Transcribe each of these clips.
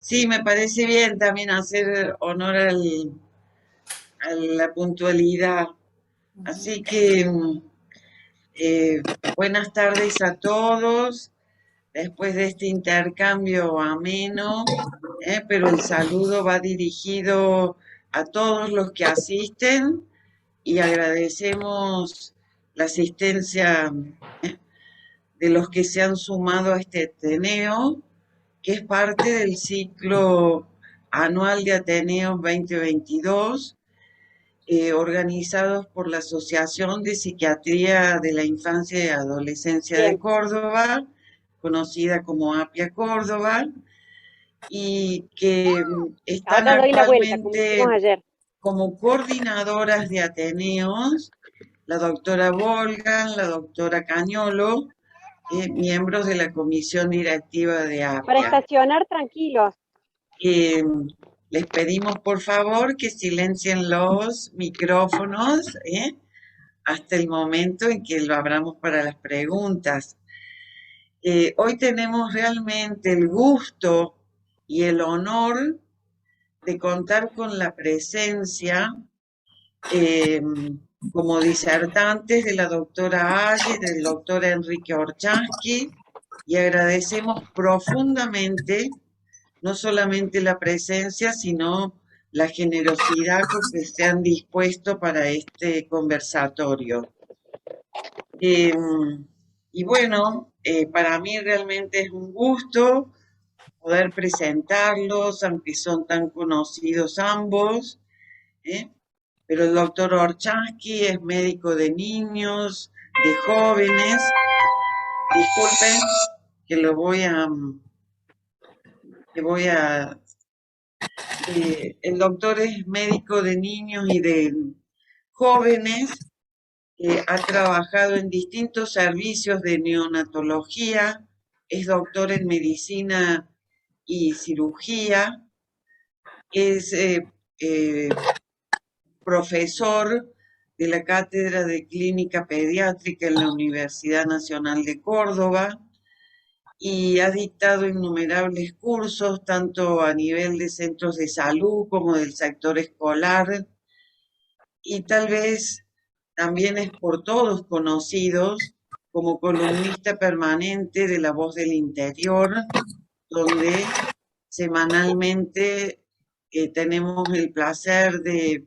Sí, me parece bien también hacer honor a la puntualidad. Así que buenas tardes a todos. Después de este intercambio ameno, pero el saludo va dirigido a todos los que asisten y agradecemos la asistencia de los que se han sumado a este Ateneo, que es parte del ciclo anual de Ateneos 2022, organizados por la Asociación de Psiquiatría de la Infancia y Adolescencia de Bien, Córdoba, conocida como APIA Córdoba, y que están ahora doy la vuelta, como hicimos actualmente ayer. como coordinadoras de Ateneos, la doctora Volgan, la doctora Cañolo, miembros de la comisión directiva de Para APIA. estacionar tranquilos. Eh, Les pedimos por favor que silencien los micrófonos hasta el momento en que lo abramos para las preguntas. Hoy tenemos realmente el gusto y el honor de contar con la presencia eh, como disertantes de la doctora Aye, del doctor Enrique Orchansky, y agradecemos profundamente no solamente la presencia, sino la generosidad con que se han dispuesto para este conversatorio. Eh, y bueno, para mí realmente es un gusto poder presentarlos, aunque son tan conocidos ambos, ¿eh? Pero el doctor Orchansky es médico de niños, de jóvenes. Disculpen que voy a el doctor es médico de niños y de jóvenes, ha trabajado en distintos servicios de neonatología, es doctor en medicina y cirugía, es profesor de la Cátedra de Clínica Pediátrica en la Universidad Nacional de Córdoba y ha dictado innumerables cursos, tanto a nivel de centros de salud como del sector escolar, y tal vez también es por todos conocidos como columnista permanente de La Voz del Interior, donde semanalmente tenemos el placer de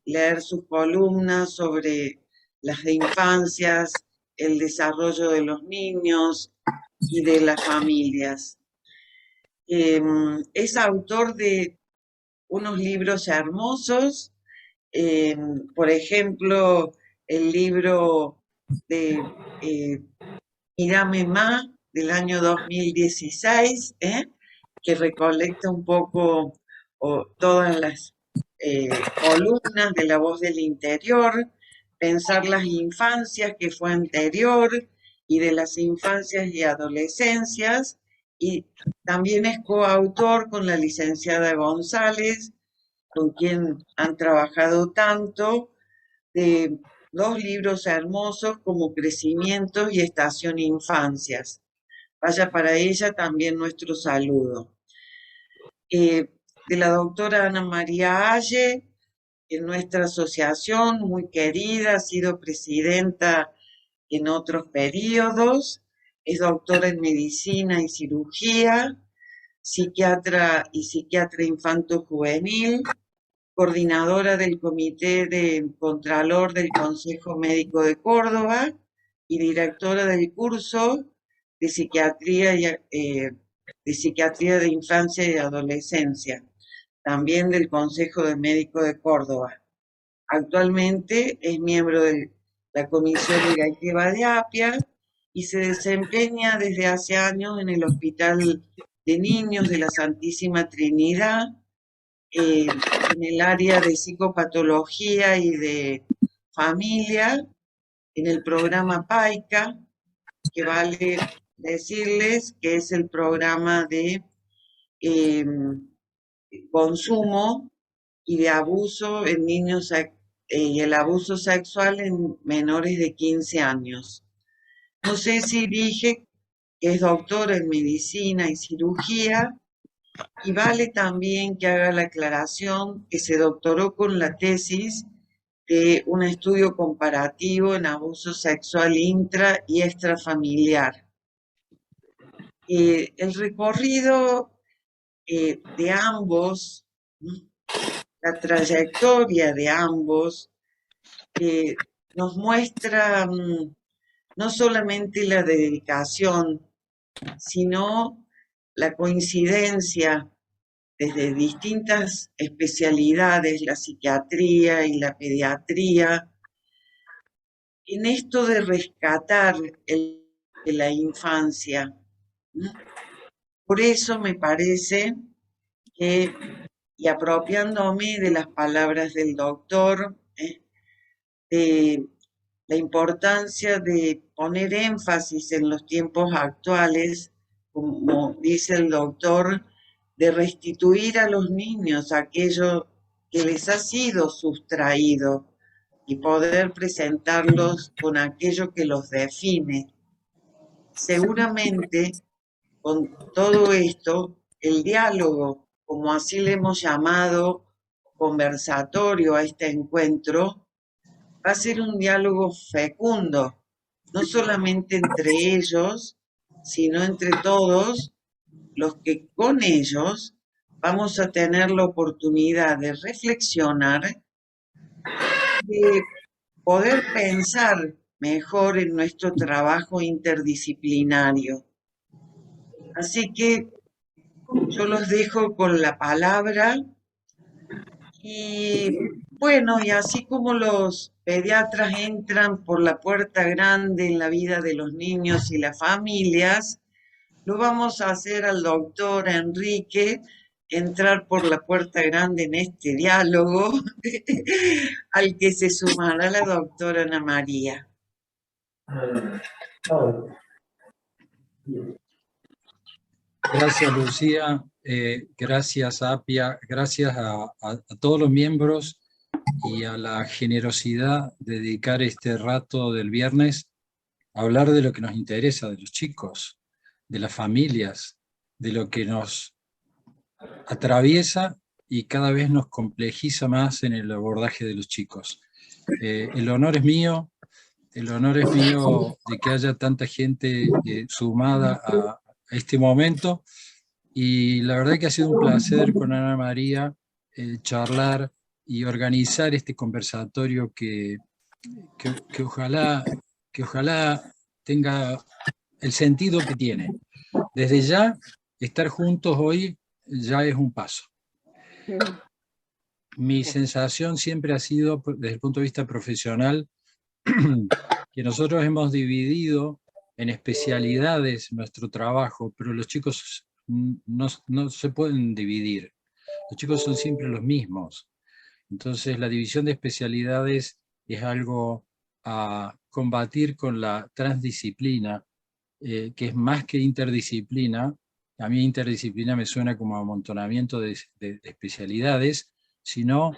leer sus columnas sobre las infancias, el desarrollo de los niños y de las familias. Es autor de unos libros hermosos, por ejemplo, el libro de Mírame Ma del año 2016, que recolecta un poco todas las columnas de La Voz del Interior, Pensar las Infancias, que fue anterior, y de las infancias y adolescencias, y también es coautor con la licenciada González, con quien han trabajado tanto, de dos libros hermosos como Crecimientos y Estación Infancias. Vaya para ella también nuestro saludo. De la doctora Ana María Aye, en nuestra asociación, muy querida, ha sido presidenta en otros periodos, es doctora en medicina y cirugía, psiquiatra y psiquiatra infanto-juvenil, coordinadora del Comité de Contralor del Consejo Médico de Córdoba y directora del curso de Psiquiatría de Infancia y Adolescencia, también del Consejo de Médico de Córdoba. Actualmente es miembro de la Comisión Directiva de APIA y se desempeña desde hace años en el Hospital de Niños de la Santísima Trinidad, en el área de psicopatología y de familia, en el programa PAICA, que vale decirles que es el programa de eh, consumo y de abuso en niños y el abuso sexual en menores de 15 años. No sé si dije que es doctor en medicina y cirugía Y vale también que haga la aclaración que se doctoró con la tesis de un estudio comparativo en abuso sexual intra y extrafamiliar. El recorrido de ambos, la trayectoria de ambos, nos muestra no solamente la dedicación, sino la coincidencia desde distintas especialidades, la psiquiatría y la pediatría, en esto de rescatar de la infancia. Por eso me parece que, y apropiándome de las palabras del doctor, de la importancia de poner énfasis en los tiempos actuales, como dice el doctor, de restituir a los niños aquello que les ha sido sustraído y poder presentarlos con aquello que los define. Seguramente con todo esto, el diálogo, como así le hemos llamado, conversatorio a este encuentro, va a ser un diálogo fecundo, no solamente entre ellos, sino entre todos los que con ellos vamos a tener la oportunidad de reflexionar, de poder pensar mejor en nuestro trabajo interdisciplinario. Así que yo los dejo con la palabra y bueno, y así como los pediatras entran por la puerta grande en la vida de los niños y las familias, lo vamos a hacer al doctor Enrique entrar por la puerta grande en este diálogo, al que se sumará la doctora Ana María. Gracias, Lucía. Gracias, Apia. Gracias a todos los miembros y a la generosidad de dedicar este rato del viernes a hablar de lo que nos interesa, de los chicos, de las familias, de lo que nos atraviesa y cada vez nos complejiza más en el abordaje de los chicos. El honor es mío de que haya tanta gente sumada a este momento, y la verdad que ha sido un placer con Ana María charlar y organizar este conversatorio que ojalá tenga el sentido que tiene. Desde ya, estar juntos hoy ya es un paso. Mi sensación siempre ha sido, desde el punto de vista profesional, que nosotros hemos dividido en especialidades nuestro trabajo, pero los chicos no se pueden dividir. Los chicos son siempre los mismos. Entonces la división de especialidades es algo a combatir con la transdisciplina, que es más que interdisciplina. A mí interdisciplina me suena como amontonamiento de especialidades, sino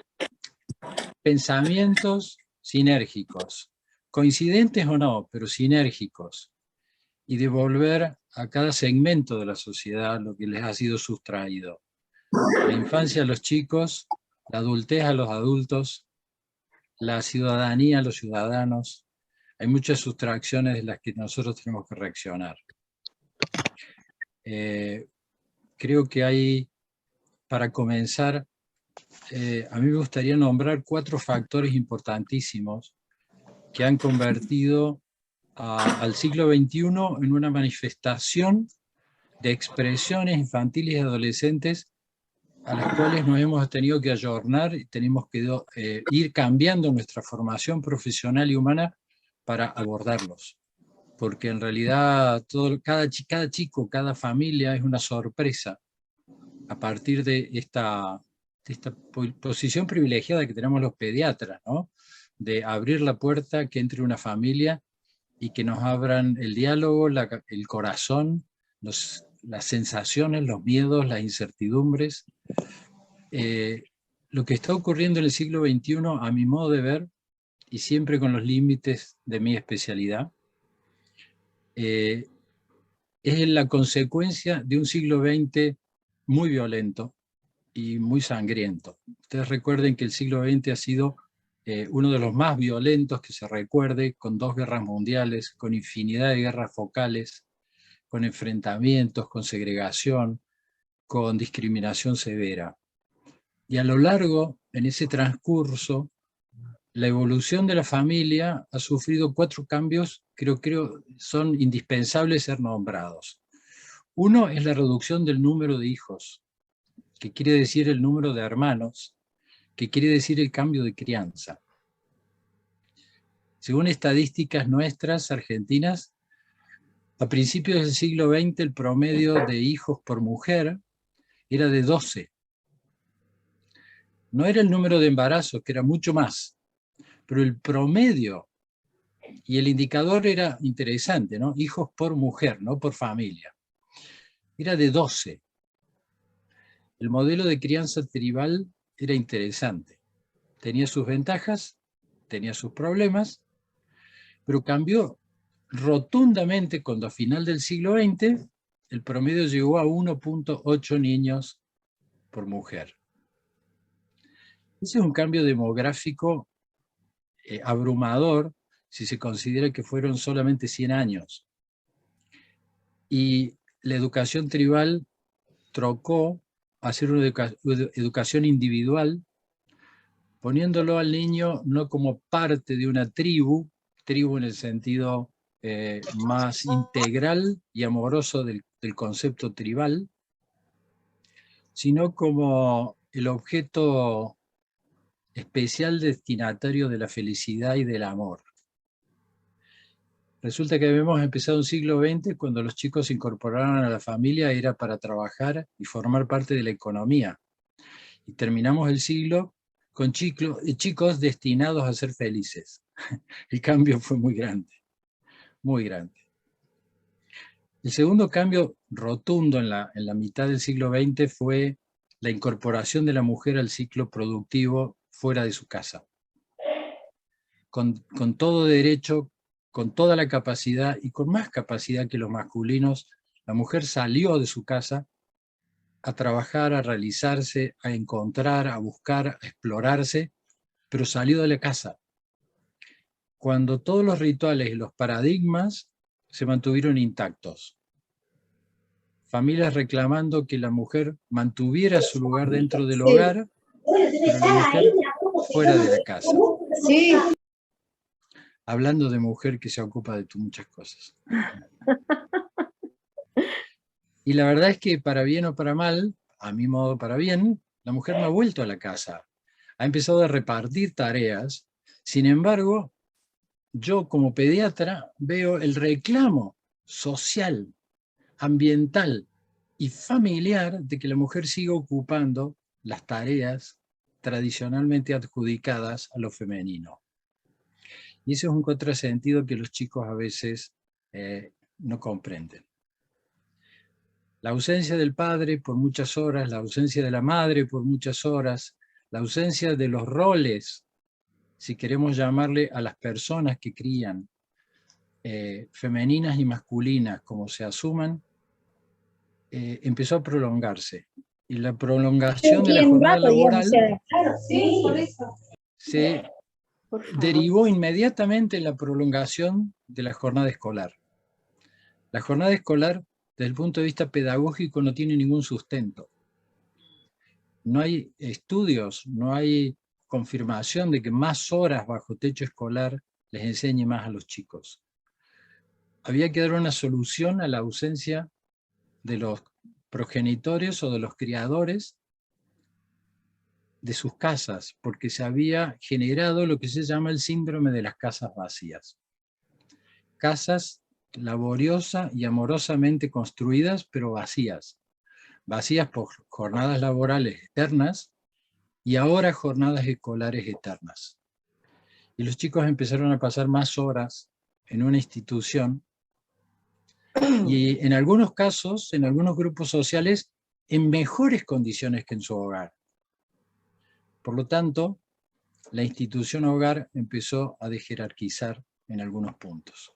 pensamientos sinérgicos, coincidentes o no, pero sinérgicos, y devolver a cada segmento de la sociedad lo que les ha sido sustraído. La infancia a los chicos, la adultez a los adultos, la ciudadanía a los ciudadanos. Hay muchas sustracciones de las que nosotros tenemos que reaccionar. Creo que hay, para comenzar, a mí me gustaría nombrar 4 factores importantísimos que han convertido al siglo XXI en una manifestación de expresiones infantiles y adolescentes a las cuales nos hemos tenido que ayornar y tenemos que ir cambiando nuestra formación profesional y humana para abordarlos. Porque en realidad cada chico, cada familia es una sorpresa a partir de esta posición privilegiada que tenemos los pediatras, ¿no? De abrir la puerta, que entre una familia y que nos abran el diálogo, el corazón, las sensaciones, los miedos, las incertidumbres. Lo que está ocurriendo en el siglo XXI, a mi modo de ver, y siempre con los límites de mi especialidad, es la consecuencia de un siglo XX muy violento y muy sangriento. Ustedes recuerden que el siglo XX ha sido uno de los más violentos que se recuerde, con 2 guerras mundiales, con infinidad de guerras focales, con enfrentamientos, con segregación, con discriminación severa. Y a lo largo, en ese transcurso, la evolución de la familia ha sufrido 4 cambios que creo son indispensables ser nombrados. Uno es la reducción del número de hijos, que quiere decir el número de hermanos, que quiere decir el cambio de crianza. Según estadísticas nuestras, argentinas, a principios del siglo XX el promedio de hijos por mujer era de 12. No era el número de embarazos, que era mucho más, pero el promedio y el indicador era interesante, ¿no? Hijos por mujer, no por familia. Era de 12. El modelo de crianza tribal era interesante. Tenía sus ventajas, tenía sus problemas, pero cambió rotundamente cuando a final del siglo XX el promedio llegó a 1.8 niños por mujer. Ese es un cambio demográfico abrumador si se considera que fueron solamente 100 años. Y la educación tribal trocó a hacer una educación individual, poniéndolo al niño no como parte de una tribu en el sentido más integral y amoroso del concepto tribal, sino como el objeto especial destinatario de la felicidad y del amor. Resulta que habíamos empezado un siglo XX cuando los chicos se incorporaron a la familia, era para trabajar y formar parte de la economía. Y terminamos el siglo con chicos destinados a ser felices. El cambio fue muy grande, muy grande. El segundo cambio rotundo en la mitad del siglo XX fue la incorporación de la mujer al ciclo productivo fuera de su casa. Con todo derecho, con toda la capacidad y con más capacidad que los masculinos, la mujer salió de su casa a trabajar, a realizarse, a encontrar, a buscar, a explorarse, pero salió de la casa. Cuando todos los rituales y los paradigmas se mantuvieron intactos. Familias reclamando que la mujer mantuviera su lugar dentro del hogar, pero la mujer fuera de la casa. Sí. Hablando de mujer que se ocupa de muchas cosas. Y la verdad es que para bien o para mal, a mi modo para bien, la mujer no ha vuelto a la casa. Ha empezado a repartir tareas. Sin embargo, yo como pediatra veo el reclamo social, ambiental y familiar de que la mujer siga ocupando las tareas tradicionalmente adjudicadas a lo femenino. Y eso es un contrasentido que los chicos a veces no comprenden. La ausencia del padre por muchas horas, la ausencia de la madre por muchas horas, la ausencia de los roles, si queremos llamarle a las personas que crían, femeninas y masculinas, como se asuman, empezó a prolongarse. Y la prolongación de la jornada laboral se derivó inmediatamente en la prolongación de la jornada escolar. La jornada escolar, desde el punto de vista pedagógico, no tiene ningún sustento. No hay estudios, no hay confirmación de que más horas bajo techo escolar les enseñe más a los chicos. Había que dar una solución a la ausencia de los progenitores o de los criadores de sus casas, porque se había generado lo que se llama el síndrome de las casas vacías. Casas laboriosa y amorosamente construidas, pero vacías. Vacías por jornadas laborales eternas y ahora jornadas escolares eternas. Y los chicos empezaron a pasar más horas en una institución y en algunos casos, en algunos grupos sociales, en mejores condiciones que en su hogar. Por lo tanto, la institución hogar empezó a dejerarquizar en algunos puntos.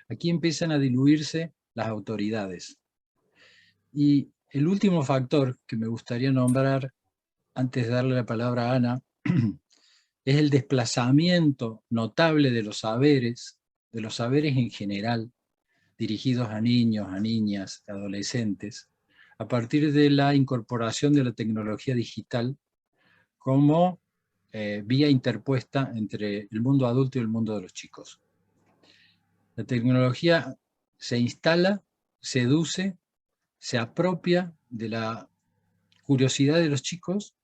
Aquí empiezan a diluirse las autoridades. Y El último factor que me gustaría nombrar, antes de darle la palabra a Ana, es el desplazamiento notable de los saberes en general, dirigidos a niños, a niñas, adolescentes, a partir de la incorporación de la tecnología digital como vía interpuesta entre el mundo adulto y el mundo de los chicos. La tecnología se instala, seduce, se apropia de la curiosidad de los chicos,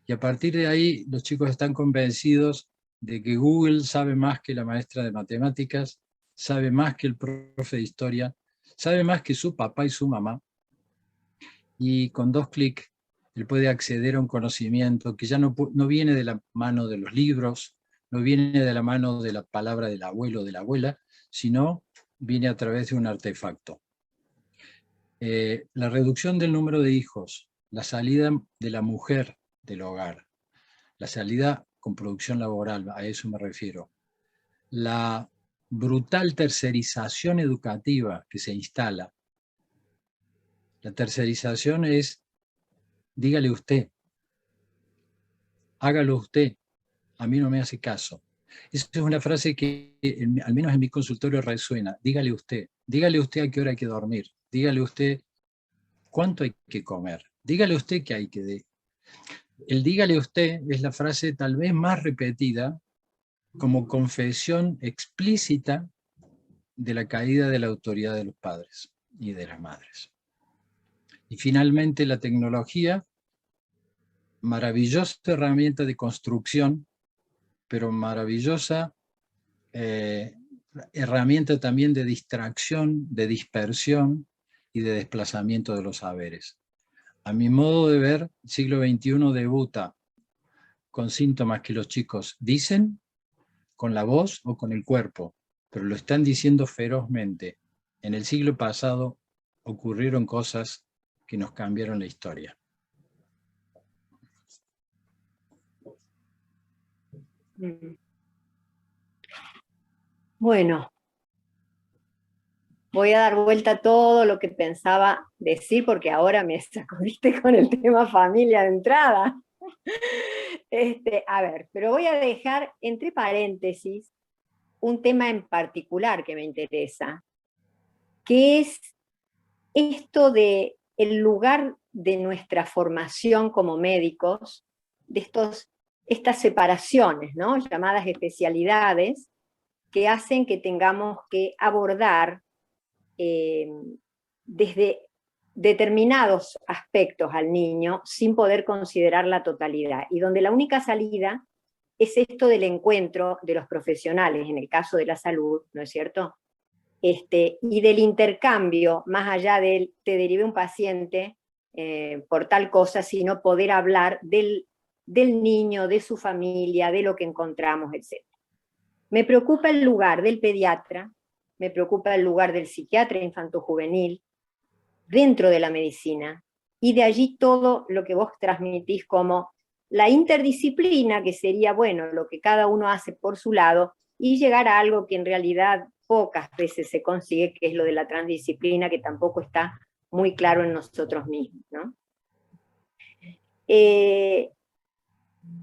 y a partir de ahí los chicos están convencidos de que Google sabe más que la maestra de matemáticas, sabe más que el profe de historia, sabe más que su papá y su mamá, y con 2 clics él puede acceder a un conocimiento que ya no viene de la mano de los libros, no viene de la mano de la palabra del abuelo o de la abuela, sino viene a través de un artefacto. La reducción del número de hijos, la salida de la mujer del hogar, la salida con producción laboral, a eso me refiero, la brutal tercerización educativa que se instala. La tercerización es, dígale usted, hágalo usted, a mí no me hace caso. Esa es una frase que al menos en mi consultorio resuena, dígale usted a qué hora hay que dormir, dígale usted cuánto hay que comer, dígale usted qué hay que... El dígale usted es la frase tal vez más repetida como confesión explícita de la caída de la autoridad de los padres y de las madres. Y finalmente la tecnología, maravillosa herramienta de construcción, pero maravillosa herramienta también de distracción, de dispersión y de desplazamiento de los saberes. A mi modo de ver, el siglo XXI debuta con síntomas que los chicos dicen, con la voz o con el cuerpo, pero lo están diciendo ferozmente. En el siglo pasado ocurrieron cosas que nos cambiaron la historia. Bueno, voy a dar vuelta a todo lo que pensaba decir, porque ahora me sacudiste con el tema familia de entrada. A ver, pero voy a dejar entre paréntesis un tema en particular que me interesa, que es esto de el lugar de nuestra formación como médicos, de estas separaciones, ¿no? Llamadas especialidades, que hacen que tengamos que abordar desde determinados aspectos al niño sin poder considerar la totalidad, y donde la única salida es esto del encuentro de los profesionales, en el caso de la salud, ¿no es cierto? Y del intercambio, más allá del te derive un paciente por tal cosa, sino poder hablar del niño, de su familia, de lo que encontramos, etc. Me preocupa el lugar del pediatra, me preocupa el lugar del psiquiatra infanto-juvenil dentro de la medicina, y de allí todo lo que vos transmitís como la interdisciplina, que sería, bueno, lo que cada uno hace por su lado, y llegar a algo que en realidad pocas veces se consigue, que es lo de la transdisciplina, que tampoco está muy claro en nosotros mismos, ¿no?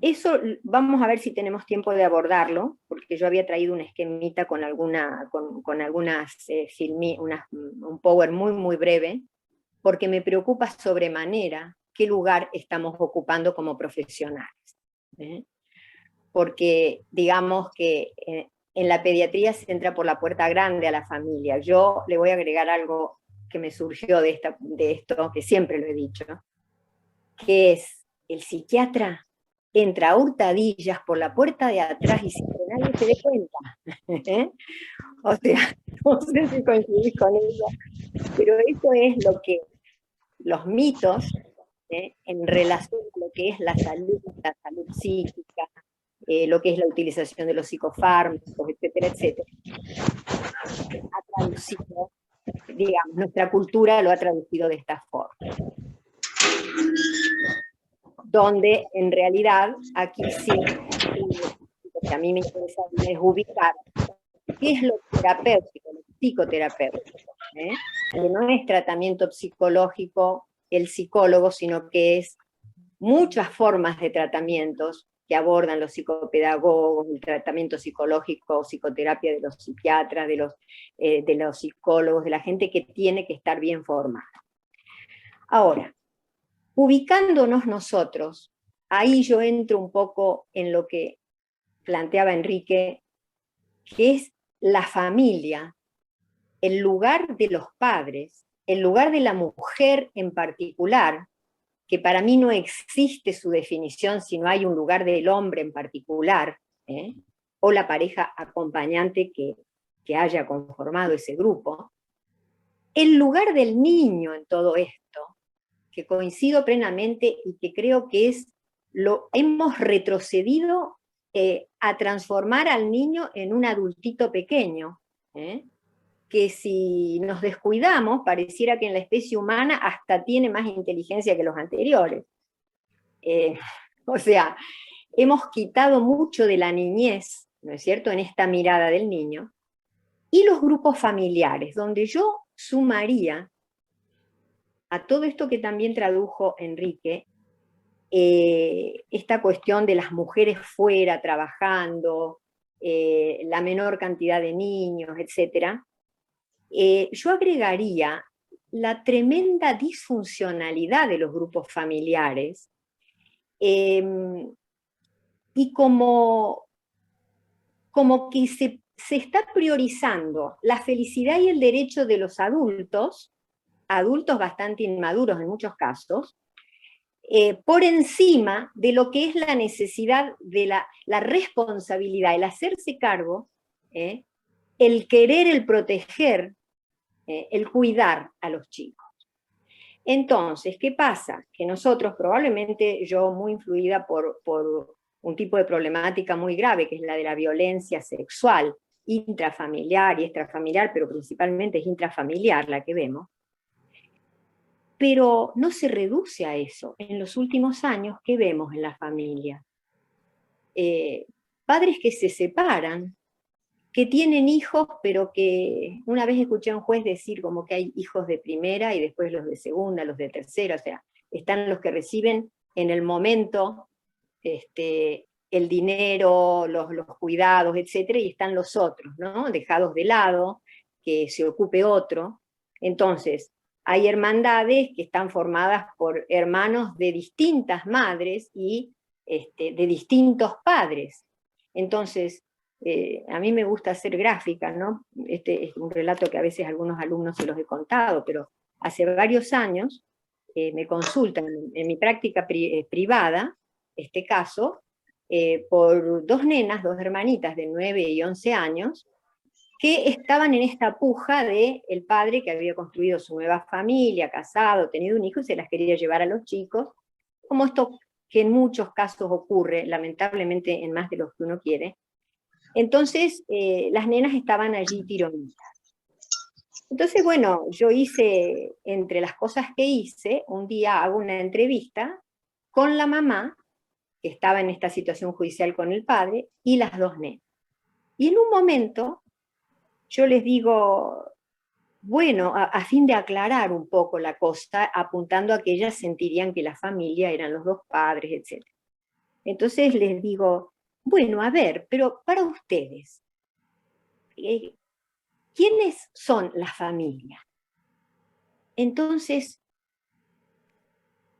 Eso vamos a ver si tenemos tiempo de abordarlo, porque yo había traído un esquemita con algunas, un power muy, muy breve, porque me preocupa sobremanera qué lugar estamos ocupando como profesionales. Porque digamos que en la pediatría se entra por la puerta grande a la familia. Yo le voy a agregar algo que me surgió de esto, que siempre lo he dicho, que es el psiquiatra entra a hurtadillas por la puerta de atrás y sin que nadie se dé cuenta. O sea, no sé si coincidís con eso, pero eso es lo que los mitos en relación a lo que es la salud psíquica, lo que es la utilización de los psicofármacos, etcétera, etcétera, ha traducido, digamos, nuestra cultura lo ha traducido de esta forma. Donde en realidad aquí sí, lo que a mí me interesa es ubicar qué es lo terapéutico, lo psicoterapéutico, que no es tratamiento psicológico el psicólogo, sino que es muchas formas de tratamientos que abordan los psicopedagogos, el tratamiento psicológico, psicoterapia de los psiquiatras, de los psicólogos, de la gente que tiene que estar bien formada. Ahora, ubicándonos nosotros, ahí yo entro un poco en lo que planteaba Enrique, que es la familia, el lugar de los padres, el lugar de la mujer en particular, que para mí no existe su definición si no hay un lugar del hombre en particular, o la pareja acompañante que haya conformado ese grupo, el lugar del niño en todo esto, que coincido plenamente y que creo que hemos retrocedido a transformar al niño en un adultito pequeño, que si nos descuidamos, pareciera que en la especie humana hasta tiene más inteligencia que los anteriores. O sea, hemos quitado mucho de la niñez, ¿no es cierto?, en esta mirada del niño, y los grupos familiares, donde yo sumaría a todo esto que también tradujo Enrique, esta cuestión de las mujeres fuera trabajando, la menor cantidad de niños, etcétera. Yo agregaría la tremenda disfuncionalidad de los grupos familiares y como que se está priorizando la felicidad y el derecho de los adultos bastante inmaduros en muchos casos, por encima de lo que es la necesidad de la responsabilidad, el hacerse cargo, el querer, el proteger, el cuidar a los chicos. Entonces, ¿qué pasa? Que nosotros, probablemente yo muy influida por un tipo de problemática muy grave, que es la de la violencia sexual, intrafamiliar y extrafamiliar, pero principalmente es intrafamiliar la que vemos, pero no se reduce a eso. En los últimos años, ¿qué vemos en la familia? Padres que se separan, que tienen hijos, pero que una vez escuché a un juez decir como que hay hijos de primera y después los de segunda, los de tercera, o sea, están los que reciben en el momento el dinero, los cuidados, etcétera, y están los otros, ¿no? Dejados de lado, que se ocupe otro. Entonces, hay hermandades que están formadas por hermanos de distintas madres y de distintos padres. Entonces, a mí me gusta hacer gráfica, ¿no? Este es un relato que a veces a algunos alumnos se los he contado, pero hace varios años me consultan en mi práctica privada, este caso, por dos nenas, dos hermanitas de 9 y 11 años, que estaban en esta puja de el padre que había construido su nueva familia, casado, tenido un hijo y se las quería llevar a los chicos, como esto que en muchos casos ocurre, lamentablemente en más de los que uno quiere. Entonces, las nenas estaban allí tironitas. Entonces, bueno, yo hice, entre las cosas que hice, un día hago una entrevista con la mamá, que estaba en esta situación judicial con el padre, y las dos nenas. Y en un momento, yo les digo, bueno, a fin de aclarar un poco la cosa, apuntando a que ellas sentirían que la familia eran los dos padres, etc. Entonces les digo, bueno, a ver, pero para ustedes, ¿quiénes son la familia? Entonces,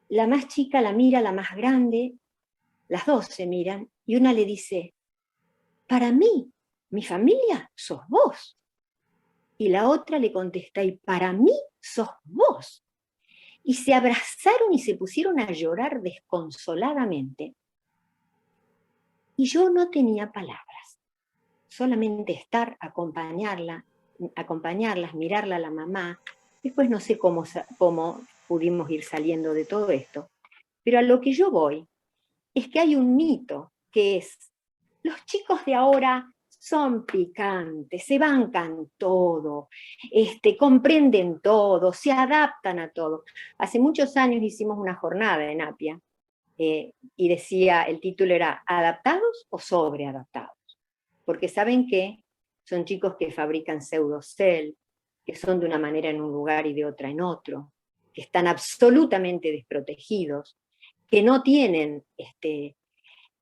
la más chica la mira a la más grande, las dos se miran, y una le dice, para mí, mi familia sos vos. Y la otra le contesta, y para mí sos vos. Y se abrazaron y se pusieron a llorar desconsoladamente. Y yo no tenía palabras, solamente estar, acompañarlas, mirarla a la mamá. Después no sé cómo pudimos ir saliendo de todo esto, pero a lo que yo voy es que hay un mito que es, los chicos de ahora son picantes, se bancan todo, comprenden todo, se adaptan a todo. Hace muchos años hicimos una jornada en Apia, y decía, el título era ¿adaptados o sobreadaptados? Porque saben que son chicos que fabrican pseudocel, que son de una manera en un lugar y de otra en otro, que están absolutamente desprotegidos, que no tienen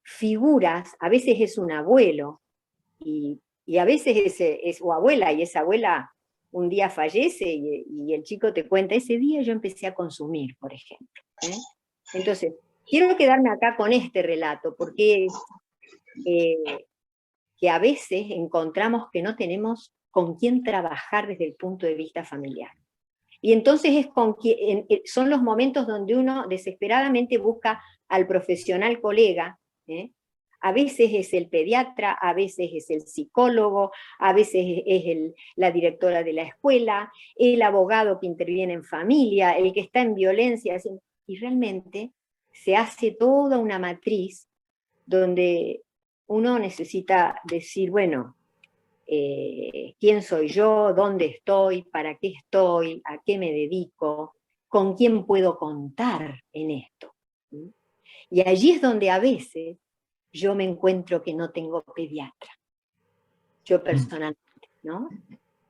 figuras, a veces es un abuelo, y a veces es o abuela, y esa abuela un día fallece y el chico te cuenta, ese día yo empecé a consumir, por ejemplo. Entonces, quiero quedarme acá con este relato, porque que a veces encontramos que no tenemos con quién trabajar desde el punto de vista familiar. Y entonces son los momentos donde uno desesperadamente busca al profesional colega, a veces es el pediatra, a veces es el psicólogo, a veces es la directora de la escuela, el abogado que interviene en familia, el que está en violencia, y realmente se hace toda una matriz donde uno necesita decir, bueno, quién soy yo, dónde estoy, para qué estoy, a qué me dedico, con quién puedo contar en esto. Y allí es donde a veces yo me encuentro que no tengo pediatra, yo personalmente, ¿no?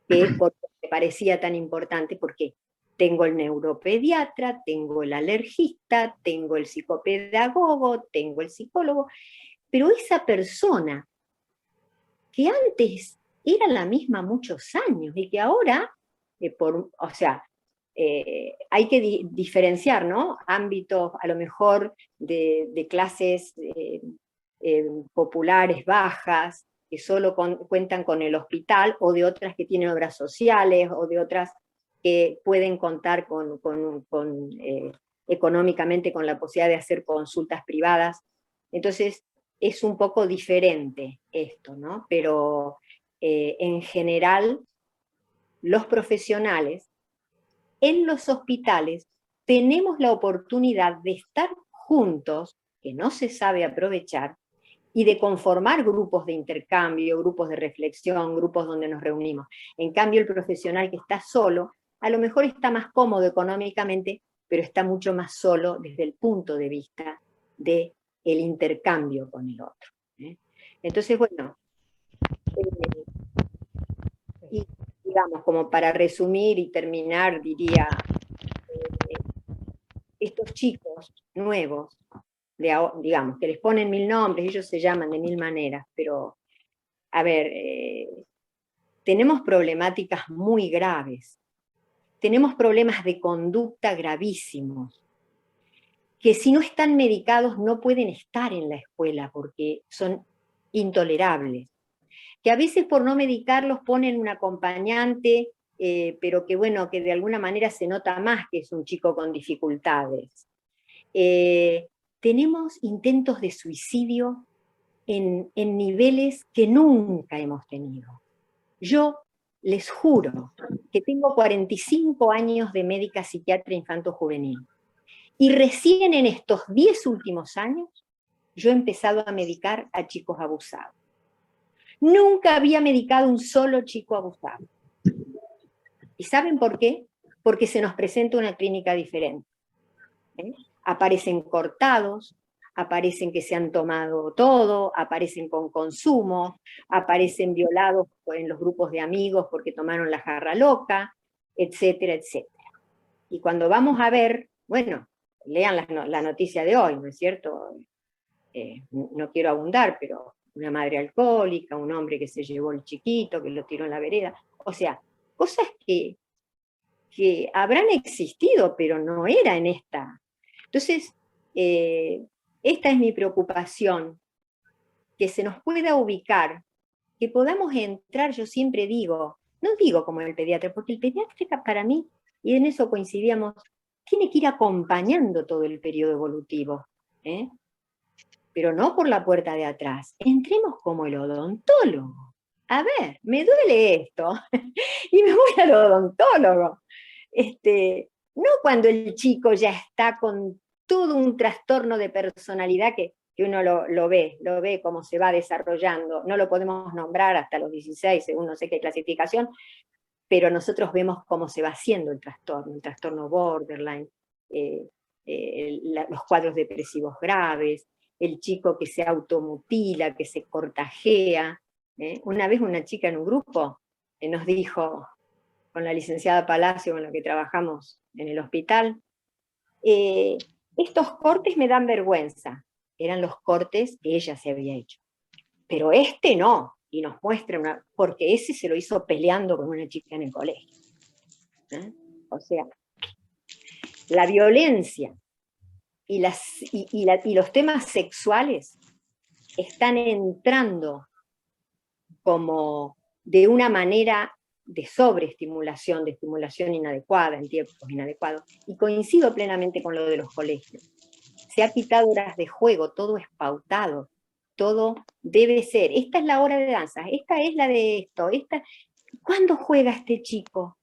Que es porque me parecía tan importante, porque tengo el neuropediatra, tengo el alergista, tengo el psicopedagogo, tengo el psicólogo, pero esa persona que antes era la misma muchos años y que ahora, o sea, hay que diferenciar, ¿no? Ámbitos a lo mejor de clases populares bajas, que solo cuentan con el hospital, o de otras que tienen obras sociales, o de otras que pueden contar económicamente con la posibilidad de hacer consultas privadas. Entonces, es un poco diferente esto, ¿no? Pero en general, los profesionales en los hospitales tenemos la oportunidad de estar juntos, que no se sabe aprovechar, y de conformar grupos de intercambio, grupos de reflexión, grupos donde nos reunimos. En cambio, el profesional que está solo, a lo mejor está más cómodo económicamente, pero está mucho más solo desde el punto de vista del intercambio con el otro. Entonces, bueno, y digamos, como para resumir y terminar, diría, estos chicos nuevos, digamos, que les ponen 1000 nombres, ellos se llaman de 1000 maneras, pero, a ver, tenemos problemáticas muy graves, tenemos problemas de conducta gravísimos, que si no están medicados no pueden estar en la escuela porque son intolerables, que a veces por no medicarlos ponen un acompañante, pero que bueno, que de alguna manera se nota más que es un chico con dificultades. Tenemos intentos de suicidio en niveles que nunca hemos tenido. Yo les juro que tengo 45 años de médica psiquiatra infanto-juvenil, y recién en estos 10 últimos años yo he empezado a medicar a chicos abusados. Nunca había medicado un solo chico abusado. ¿Y saben por qué? Porque se nos presenta una clínica diferente. Aparecen cortados, aparecen que se han tomado todo, aparecen con consumo, aparecen violados en los grupos de amigos porque tomaron la jarra loca, etcétera, etcétera. Y cuando vamos a ver, bueno, lean la noticia de hoy, ¿no es cierto? No quiero abundar, pero una madre alcohólica, un hombre que se llevó el chiquito, que lo tiró en la vereda, o sea, cosas que habrán existido, pero no era en esta. Entonces, esta es mi preocupación, que se nos pueda ubicar, que podamos entrar, yo siempre digo, no digo como el pediatra, porque el pediatra para mí, y en eso coincidíamos, tiene que ir acompañando todo el periodo evolutivo, pero no por la puerta de atrás. Entremos como el odontólogo. A ver, me duele esto, y me voy al odontólogo. No cuando el chico ya está con todo un trastorno de personalidad que uno lo ve cómo se va desarrollando. No lo podemos nombrar hasta los 16, según no sé qué clasificación, pero nosotros vemos cómo se va haciendo el trastorno borderline, los cuadros depresivos graves, el chico que se automutila, que se cortajea. Una vez una chica en un grupo nos dijo, con la licenciada Palacio, con la que trabajamos en el hospital, estos cortes me dan vergüenza. Eran los cortes que ella se había hecho. Pero este no, y nos muestra porque ese se lo hizo peleando con una chica en el colegio. O sea, la violencia y los temas sexuales están entrando como de una manera de sobreestimulación, de estimulación inadecuada, en tiempos inadecuados, y coincido plenamente con lo de los colegios. Se ha quitado horas de juego, todo es pautado, todo debe ser, esta es la hora de danza, esta es la de esto, ¿cuándo juega este chico?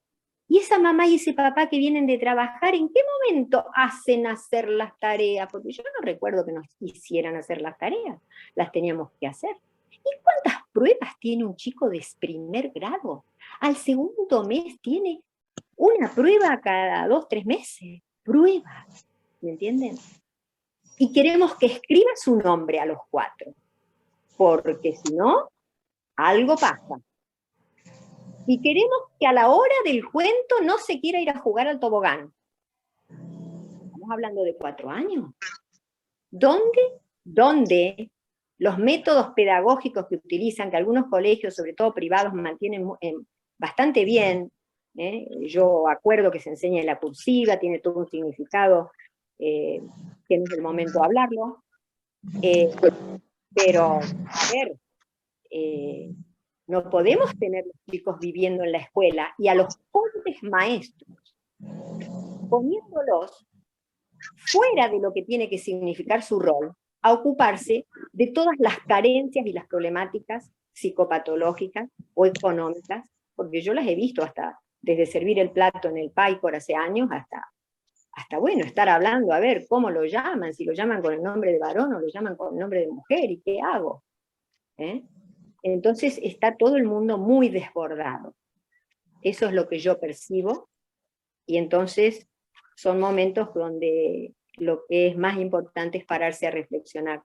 Y esa mamá y ese papá que vienen de trabajar, ¿en qué momento hacen hacer las tareas? Porque yo no recuerdo que nos hicieran hacer las tareas, las teníamos que hacer. ¿Y cuántas pruebas tiene un chico de primer grado? Al segundo mes tiene una prueba cada 2, 3 meses. Pruebas, ¿me entienden? Y queremos que escriba su nombre a los 4, porque si no, algo pasa. Y queremos que a la hora del cuento no se quiera ir a jugar al tobogán. Estamos hablando de 4 años. ¿Dónde los métodos pedagógicos que utilizan, que algunos colegios, sobre todo privados, mantienen bastante bien? Yo acuerdo que se enseña en la cursiva, tiene todo un significado, que no es el momento de hablarlo. Pero, a ver, no podemos tener los chicos viviendo en la escuela y a los pobres maestros poniéndolos fuera de lo que tiene que significar su rol, a ocuparse de todas las carencias y las problemáticas psicopatológicas o económicas, porque yo las he visto hasta desde servir el plato en el PAICOR hace años hasta bueno, estar hablando, a ver cómo lo llaman, si lo llaman con el nombre de varón o lo llaman con el nombre de mujer, y qué hago. Entonces está todo el mundo muy desbordado. Eso es lo que yo percibo, y entonces son momentos donde lo que es más importante es pararse a reflexionar.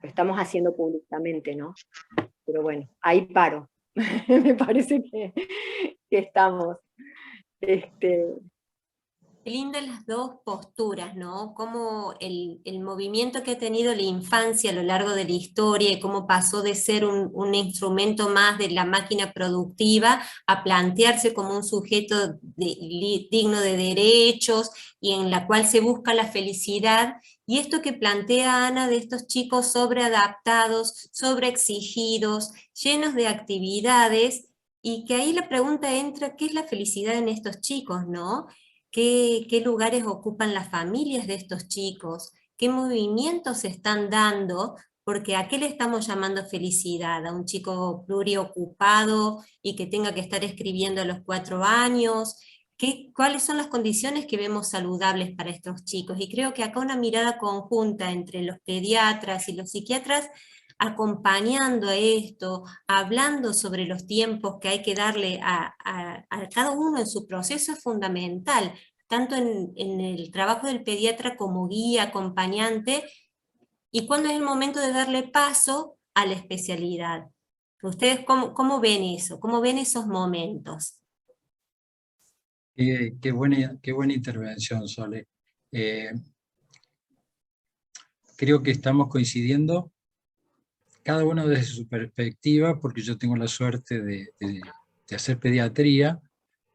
Lo estamos haciendo públicamente, ¿no? Pero bueno, ahí paro. Me parece que estamos... Qué lindas las dos posturas, ¿no? Cómo el movimiento que ha tenido la infancia a lo largo de la historia y cómo pasó de ser un instrumento más de la máquina productiva a plantearse como un sujeto digno de derechos y en la cual se busca la felicidad. Y esto que plantea Ana de estos chicos sobreadaptados, sobreexigidos, llenos de actividades, y que ahí la pregunta entra, ¿qué es la felicidad en estos chicos, no? ¿Qué lugares ocupan las familias de estos chicos? ¿Qué movimientos se están dando? Porque ¿a qué le estamos llamando felicidad? ¿A un chico pluriocupado y que tenga que estar escribiendo a los 4 años? ¿Cuáles son las condiciones que vemos saludables para estos chicos? Y creo que acá una mirada conjunta entre los pediatras y los psiquiatras, acompañando a esto, hablando sobre los tiempos que hay que darle a cada uno en su proceso, es fundamental, tanto en el trabajo del pediatra como guía, acompañante, y cuándo es el momento de darle paso a la especialidad. ¿Ustedes cómo ven eso? ¿Cómo ven esos momentos? Qué buena intervención, Sole. Creo que estamos coincidiendo, cada uno desde su perspectiva, porque yo tengo la suerte de hacer pediatría,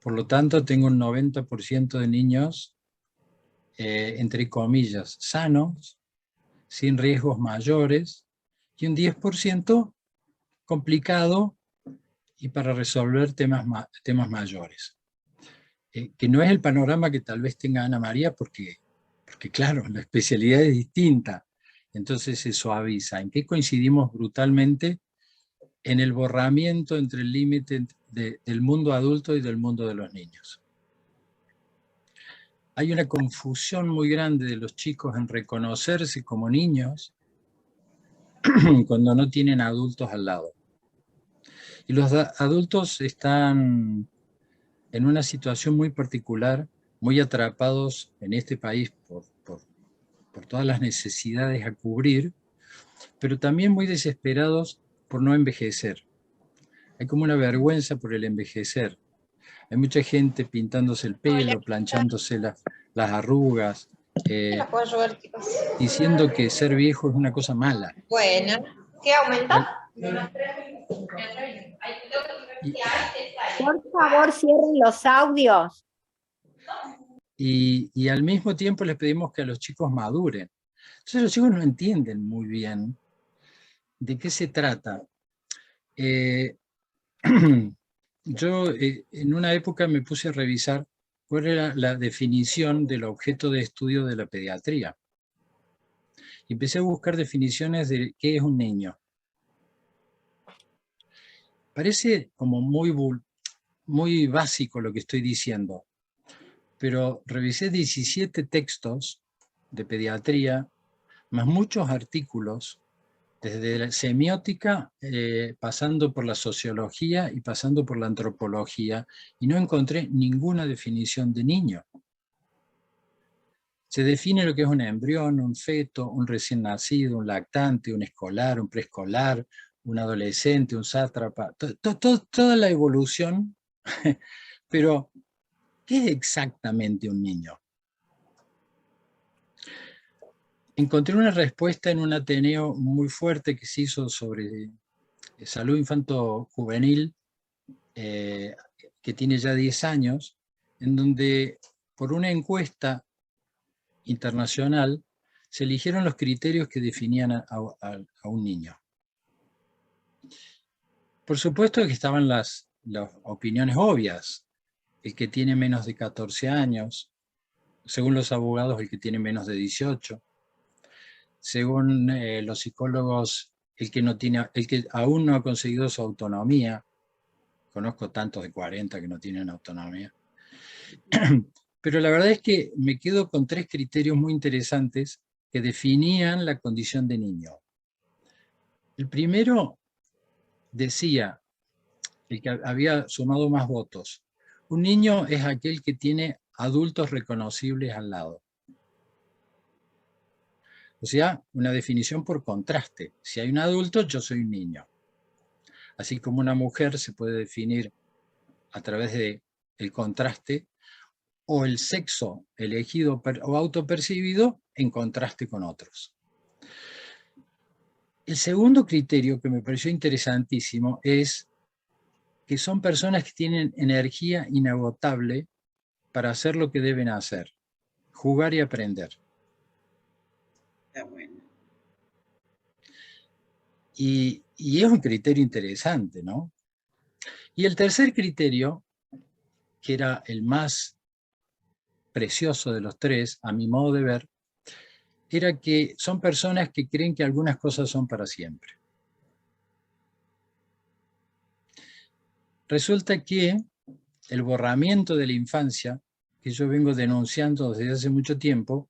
por lo tanto tengo un 90% de niños, entre comillas, sanos, sin riesgos mayores, y un 10% complicado y para resolver temas mayores. Que no es el panorama que tal vez tenga Ana María, porque claro, la especialidad es distinta, entonces se suaviza. ¿En qué coincidimos brutalmente? En el borramiento entre el límite del mundo adulto y del mundo de los niños. Hay una confusión muy grande de los chicos en reconocerse como niños cuando no tienen adultos al lado. Y los adultos están en una situación muy particular, muy atrapados en este país por todas las necesidades a cubrir, pero también muy desesperados por no envejecer. Hay como una vergüenza por el envejecer. Hay mucha gente pintándose el pelo, planchándose las arrugas, ¿La puedo ayudar, chicos? diciendo que ser viejo es una cosa mala. Bueno, ¿qué aumenta? Por favor, cierren los audios. Y al mismo tiempo les pedimos que a los chicos maduren. Entonces los chicos no entienden muy bien de qué se trata. Yo en una época me puse a revisar cuál era la definición del objeto de estudio de la pediatría. Y empecé a buscar definiciones de qué es un niño. Parece como muy básico lo que estoy diciendo, pero revisé 17 textos de pediatría, más muchos artículos, desde la semiótica, pasando por la sociología y pasando por la antropología, y no encontré ninguna definición de niño. Se define lo que es un embrión, un feto, un recién nacido, un lactante, un escolar, un preescolar, un adolescente, un sátrapa, toda la evolución, pero ¿qué es exactamente un niño? Encontré una respuesta en un ateneo muy fuerte que se hizo sobre salud infanto-juvenil, que tiene ya 10 años, en donde por una encuesta internacional se eligieron los criterios que definían a un niño. Por supuesto que estaban las opiniones obvias. El que tiene menos de 14 años, según los abogados el que tiene menos de 18, según los psicólogos el que aún no ha conseguido su autonomía. Conozco tantos de 40 que no tienen autonomía. Pero la verdad es que me quedo con 3 criterios muy interesantes que definían la condición de niño. El primero decía, el que había sumado más votos, un niño es aquel que tiene adultos reconocibles al lado. O sea, una definición por contraste. Si hay un adulto, yo soy un niño. Así como una mujer se puede definir a través del contraste, o el sexo elegido o autopercibido en contraste con otros. El segundo criterio que me pareció interesantísimo es que son personas que tienen energía inagotable para hacer lo que deben hacer, jugar y aprender. Está bueno. Y es un criterio interesante, ¿no? Y el tercer criterio, que era el más precioso de los 3, a mi modo de ver, era que son personas que creen que algunas cosas son para siempre. Resulta que el borramiento de la infancia, que yo vengo denunciando desde hace mucho tiempo,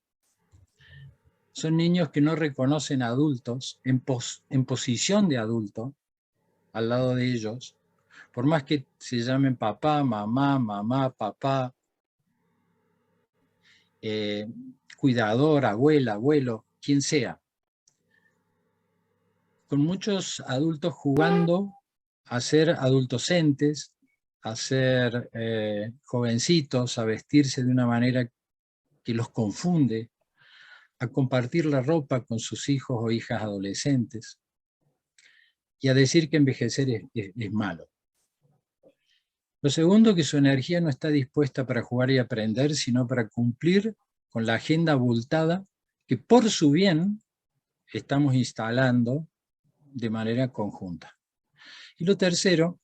son niños que no reconocen adultos en posición de adulto al lado de ellos, por más que se llamen papá, mamá, papá, cuidador, abuela, abuelo, quien sea. Con muchos adultos jugando a ser adultocentes, a ser jovencitos, a vestirse de una manera que los confunde, a compartir la ropa con sus hijos o hijas adolescentes, y a decir que envejecer es malo. Lo segundo, que su energía no está dispuesta para jugar y aprender, sino para cumplir con la agenda abultada que por su bien estamos instalando de manera conjunta. Y lo tercero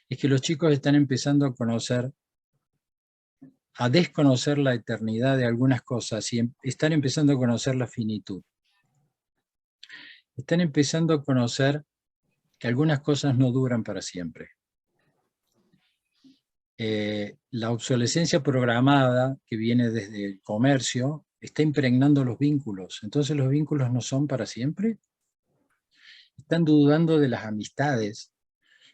es que los chicos están empezando a desconocer la eternidad de algunas cosas y están empezando a conocer la finitud. Están empezando a conocer que algunas cosas no duran para siempre. La obsolescencia programada que viene desde el comercio está impregnando los vínculos. Entonces, ¿los vínculos no son para siempre? Están dudando de las amistades,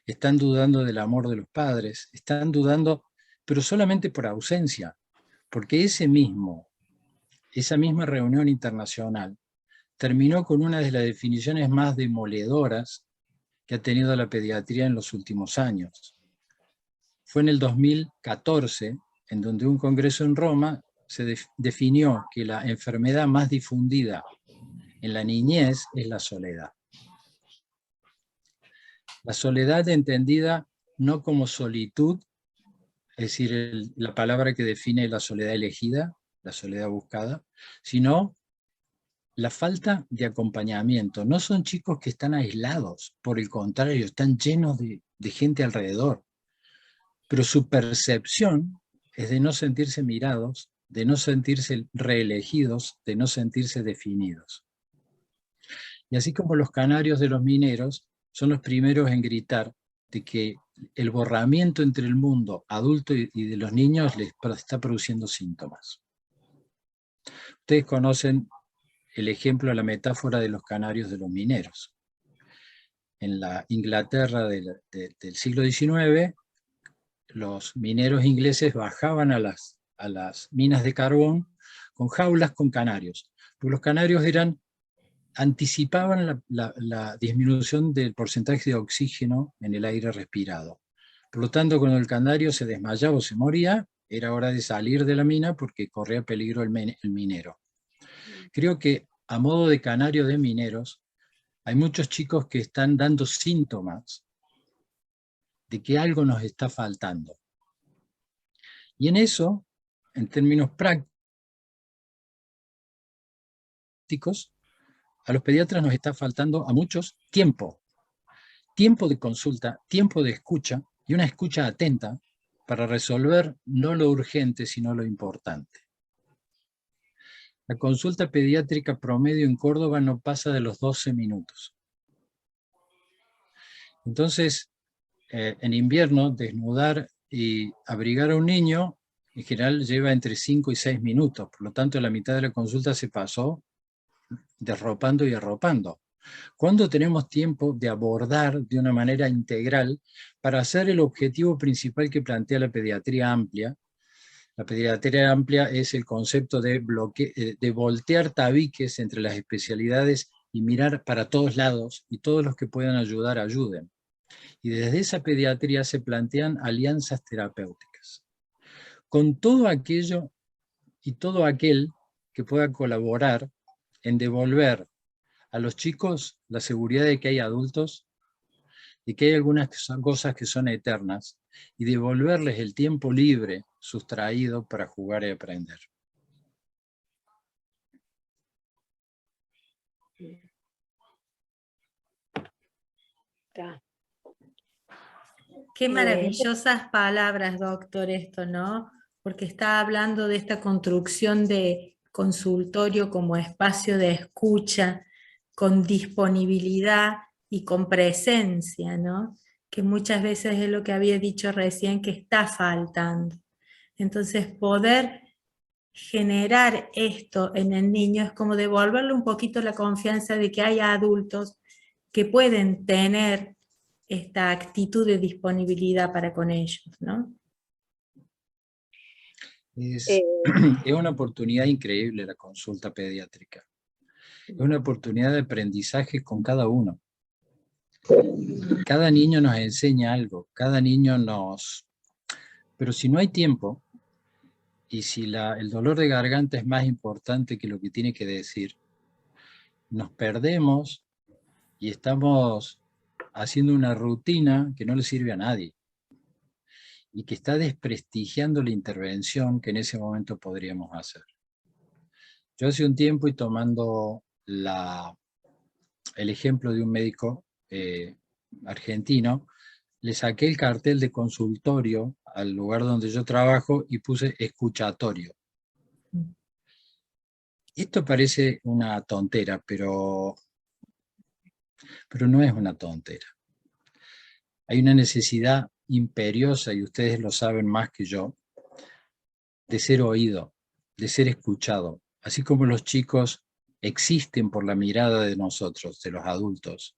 están dudando del amor de los padres, están dudando, pero solamente por ausencia, porque esa misma reunión internacional terminó con una de las definiciones más demoledoras que ha tenido la pediatría en los últimos años. fue en el 2014, en donde un congreso en Roma se definió que la enfermedad más difundida en la niñez es la soledad. La soledad entendida no como solitud, es decir, la palabra que define la soledad elegida, la soledad buscada, sino la falta de acompañamiento. No son chicos que están aislados, por el contrario, están llenos de gente alrededor. Pero su percepción es de no sentirse mirados, de no sentirse reelegidos, de no sentirse definidos. Y así como los canarios de los mineros son los primeros en gritar de que el borramiento entre el mundo adulto y de los niños les está produciendo síntomas. Ustedes conocen el ejemplo, la metáfora de los canarios de los mineros. En la Inglaterra del siglo XIX, los mineros ingleses bajaban a las minas de carbón con jaulas con canarios, porque los canarios anticipaban la disminución del porcentaje de oxígeno en el aire respirado. Por lo tanto, cuando el canario se desmayaba o se moría, era hora de salir de la mina porque corría peligro el minero. Creo que a modo de canario de mineros, hay muchos chicos que están dando síntomas de que algo nos está faltando. Y en eso, en términos prácticos, a los pediatras nos está faltando a muchos tiempo. Tiempo de consulta, tiempo de escucha y una escucha atenta para resolver no lo urgente, sino lo importante. La consulta pediátrica promedio en Córdoba no pasa de los 12 minutos. Entonces, en invierno, desnudar y abrigar a un niño, en general lleva entre 5 y 6 minutos. Por lo tanto, la mitad de la consulta se pasó desropando y arropando. ¿Cuándo tenemos tiempo de abordar de una manera integral para hacer el objetivo principal que plantea la pediatría amplia? La pediatría amplia es el concepto de voltear tabiques entre las especialidades y mirar para todos lados, y todos los que puedan ayudar, ayuden. Y desde esa pediatría se plantean alianzas terapéuticas. Con todo aquello y todo aquel que pueda colaborar en devolver a los chicos la seguridad de que hay adultos, y que hay algunas cosas que son eternas, y devolverles el tiempo libre sustraído para jugar y aprender. Qué maravillosas palabras, doctor, esto, ¿no? Porque está hablando de esta construcción de consultorio como espacio de escucha, con disponibilidad y con presencia, ¿no? Que muchas veces es lo que había dicho recién, que está faltando. Entonces, poder generar esto en el niño es como devolverle un poquito la confianza de que hay adultos que pueden tener esta actitud de disponibilidad para con ellos, ¿no? Es una oportunidad increíble la consulta pediátrica. Es una oportunidad de aprendizaje con cada uno. Cada niño nos enseña algo, cada niño nos... Pero si no hay tiempo, y si el dolor de garganta es más importante que lo que tiene que decir, nos perdemos y estamos haciendo una rutina que no le sirve a nadie y que está desprestigiando la intervención que en ese momento podríamos hacer. Yo hace un tiempo, y tomando el ejemplo de un médico argentino, le saqué el cartel de consultorio al lugar donde yo trabajo y puse escuchatorio. Esto parece una tontera, pero no es una tontera. Hay una necesidad imperiosa, y ustedes lo saben más que yo, de ser oído, de ser escuchado. Así como los chicos existen por la mirada de nosotros, de los adultos,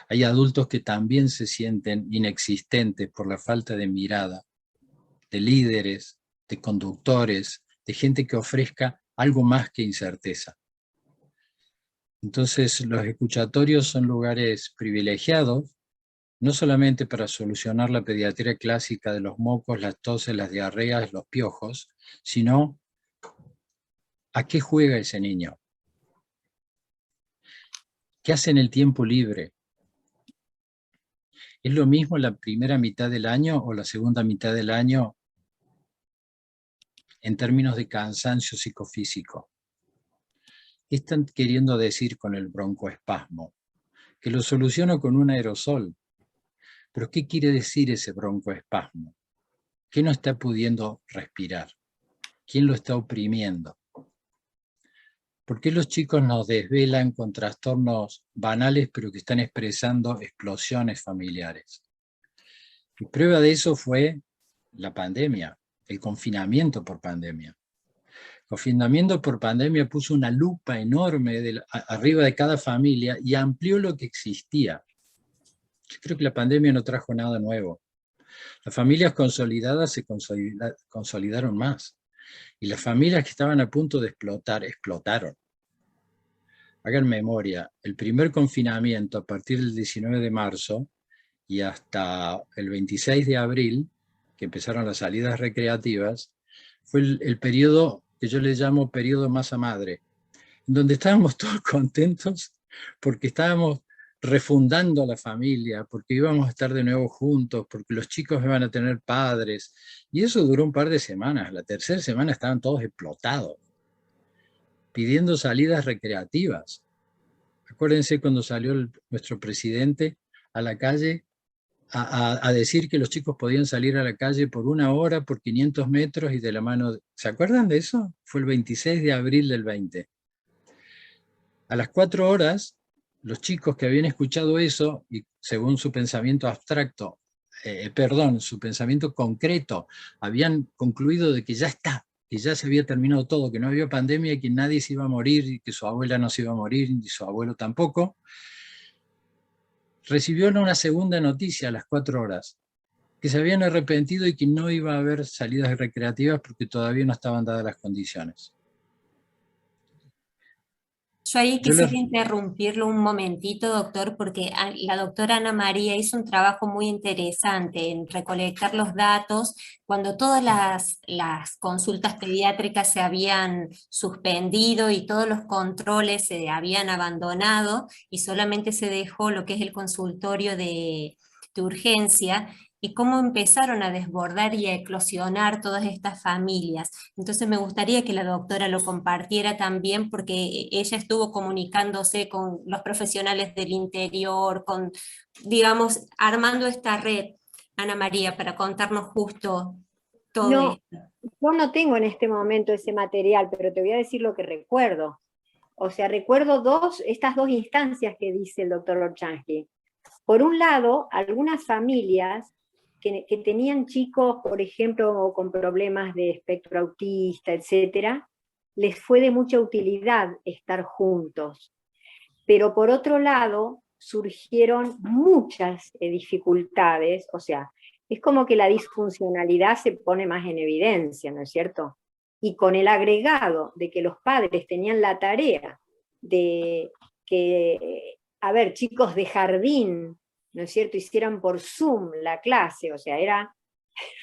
hay adultos que también se sienten inexistentes por la falta de mirada, de líderes, de conductores, de gente que ofrezca algo más que incerteza. Entonces, los escuchatorios son lugares privilegiados no solamente para solucionar la pediatría clásica de los mocos, las toses, las diarreas, los piojos, sino ¿a qué juega ese niño? ¿Qué hace en el tiempo libre? ¿Es lo mismo la primera mitad del año o la segunda mitad del año en términos de cansancio psicofísico? ¿Qué están queriendo decir con el broncoespasmo? Que lo soluciono con un aerosol. ¿Pero qué quiere decir ese broncoespasmo? ¿Qué no está pudiendo respirar? ¿Quién lo está oprimiendo? ¿Por qué los chicos nos desvelan con trastornos banales pero que están expresando explosiones familiares? Y prueba de eso fue la pandemia, el confinamiento por pandemia. El confinamiento por pandemia puso una lupa enorme arriba de cada familia y amplió lo que existía. Yo creo que la pandemia no trajo nada nuevo. Las familias consolidadas se consolidaron más. Y las familias que estaban a punto de explotar, explotaron. Hagan memoria, el primer confinamiento a partir del 19 de marzo y hasta el 26 de abril, que empezaron las salidas recreativas, fue el periodo que yo le llamo periodo masa madre, donde estábamos todos contentos porque estábamos refundando a la familia, porque íbamos a estar de nuevo juntos, porque los chicos iban a tener padres, y eso duró un par de semanas. La tercera semana estaban todos explotados, pidiendo salidas recreativas. Acuérdense cuando salió nuestro presidente a la calle a decir que los chicos podían salir a la calle por 1 hora, por 500 metros y de la mano. ¿Se acuerdan de eso? Fue el 26 de abril del 20. A las 4 horas, los chicos que habían escuchado eso, y según su pensamiento abstracto, su pensamiento concreto, habían concluido de que ya está, que ya se había terminado todo, que no había pandemia, y que nadie se iba a morir, y que su abuela no se iba a morir, y su abuelo tampoco, recibieron una segunda noticia a las 4 horas, que se habían arrepentido y que no iba a haber salidas recreativas porque todavía no estaban dadas las condiciones. Yo ahí quisiera interrumpirlo un momentito, doctor, porque la doctora Ana María hizo un trabajo muy interesante en recolectar los datos cuando todas las consultas pediátricas se habían suspendido y todos los controles se habían abandonado y solamente se dejó lo que es el consultorio de urgencia, y cómo empezaron a desbordar y a eclosionar todas estas familias. Entonces me gustaría que la doctora lo compartiera también, porque ella estuvo comunicándose con los profesionales del interior, digamos, armando esta red, Ana María, para contarnos justo todo esto. Yo no tengo en este momento ese material, pero te voy a decir lo que recuerdo. O sea, recuerdo estas dos instancias que dice el doctor Orchansky. Por un lado, algunas familias que tenían chicos, por ejemplo, con problemas de espectro autista, etcétera, les fue de mucha utilidad estar juntos. Pero por otro lado, surgieron muchas dificultades, o sea, es como que la disfuncionalidad se pone más en evidencia, ¿no es cierto? Y con el agregado de que los padres tenían la tarea de que, chicos de jardín, ¿no es cierto?, hicieran por Zoom la clase, o sea,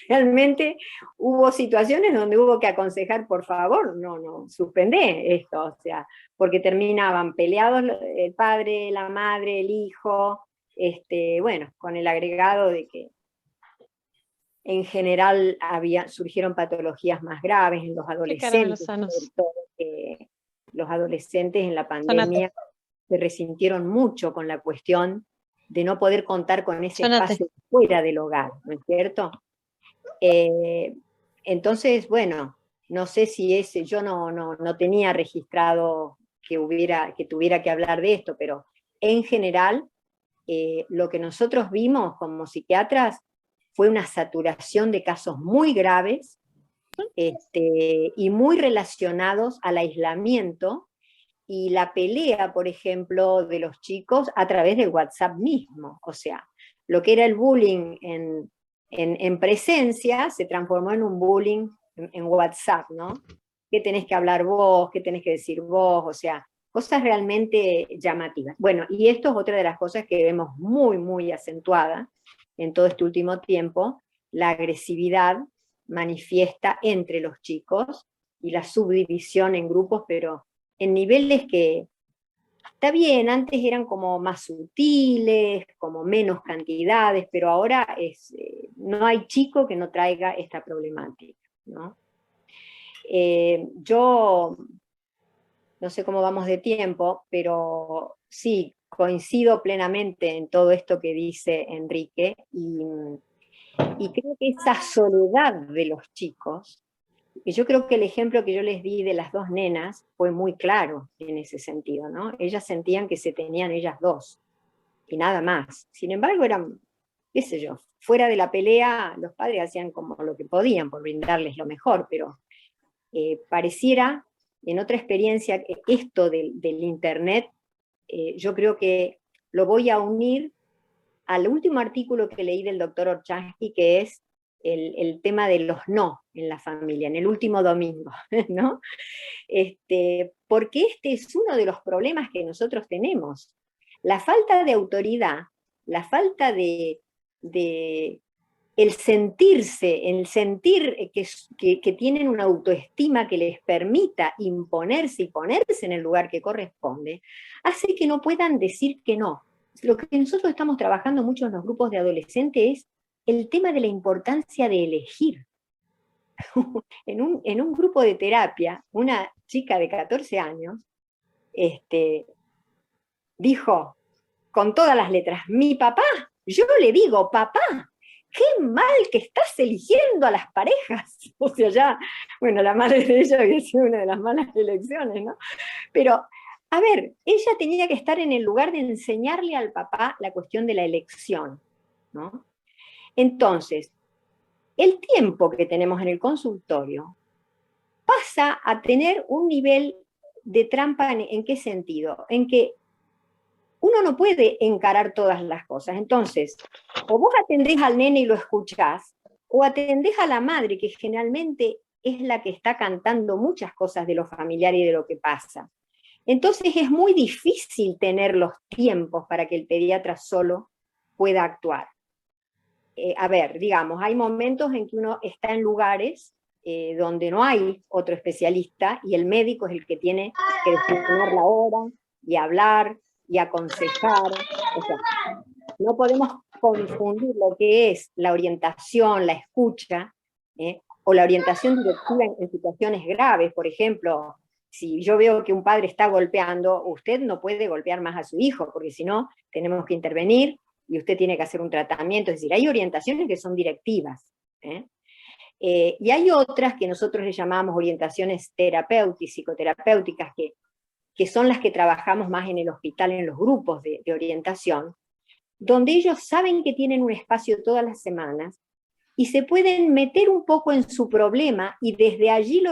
realmente hubo situaciones donde hubo que aconsejar, por favor, no, suspendé esto, o sea, porque terminaban peleados el padre, la madre, el hijo, con el agregado de que en general surgieron patologías más graves en los adolescentes, sobre todo, los adolescentes en la pandemia se resintieron mucho con la cuestión de no poder contar con ese espacio fuera del hogar, ¿no es cierto? Entonces, bueno, no sé si yo no tenía registrado que tuviera que hablar de esto, pero en general, lo que nosotros vimos como psiquiatras fue una saturación de casos muy graves y muy relacionados al aislamiento y la pelea, por ejemplo, de los chicos a través del WhatsApp mismo. O sea, lo que era el bullying en presencia se transformó en un bullying en WhatsApp, ¿no? ¿Qué tenés que hablar vos? ¿Qué tenés que decir vos? O sea, cosas realmente llamativas. Bueno, y esto es otra de las cosas que vemos muy, muy acentuada en todo este último tiempo, la agresividad manifiesta entre los chicos y la subdivisión en grupos, pero en niveles que, está bien, antes eran como más sutiles, como menos cantidades, pero ahora no hay chico que no traiga esta problemática, ¿no? Yo no sé cómo vamos de tiempo, pero sí, coincido plenamente en todo esto que dice Enrique, y creo que esa soledad de los chicos, y yo creo que el ejemplo que yo les di de las dos nenas fue muy claro en ese sentido, ¿no? Ellas sentían que se tenían ellas dos, y nada más. Sin embargo, eran, qué sé yo, fuera de la pelea, los padres hacían como lo que podían por brindarles lo mejor, pero pareciera, en otra experiencia, esto del Internet, yo creo que lo voy a unir al último artículo que leí del doctor Orchansky, que es el tema de los no en la familia, en el último domingo, ¿no? Porque este es uno de los problemas que nosotros tenemos. La falta de autoridad, la falta de el sentirse, el sentir que tienen una autoestima que les permita imponerse y ponerse en el lugar que corresponde, hace que no puedan decir que no. Lo que nosotros estamos trabajando mucho en los grupos de adolescentes es el tema de la importancia de elegir. En un grupo de terapia, una chica de 14 años dijo con todas las letras, mi papá, yo le digo, papá, qué mal que estás eligiendo a las parejas. O sea, ya, bueno, la madre de ella había sido una de las malas elecciones, ¿no? Pero, a ver, ella tenía que estar en el lugar de enseñarle al papá la cuestión de la elección, ¿no? Entonces, el tiempo que tenemos en el consultorio pasa a tener un nivel de trampa. ¿En qué sentido? En que uno no puede encarar todas las cosas. Entonces, o vos atendés al nene y lo escuchás, o atendés a la madre, que generalmente es la que está cantando muchas cosas de lo familiar y de lo que pasa. Entonces es muy difícil tener los tiempos para que el pediatra solo pueda actuar. A ver, digamos, hay momentos en que uno está en lugares donde no hay otro especialista y el médico es el que tiene que designar la hora y hablar y aconsejar. O sea, no podemos confundir lo que es la orientación, la escucha, o la orientación directiva en situaciones graves. Por ejemplo, si yo veo que un padre está golpeando, usted no puede golpear más a su hijo, porque si no, tenemos que intervenir y usted tiene que hacer un tratamiento. Es decir, hay orientaciones que son directivas, y hay otras que nosotros le llamamos orientaciones terapéuticas, psicoterapéuticas, que son las que trabajamos más en el hospital, en los grupos de orientación, donde ellos saben que tienen un espacio todas las semanas y se pueden meter un poco en su problema y desde allí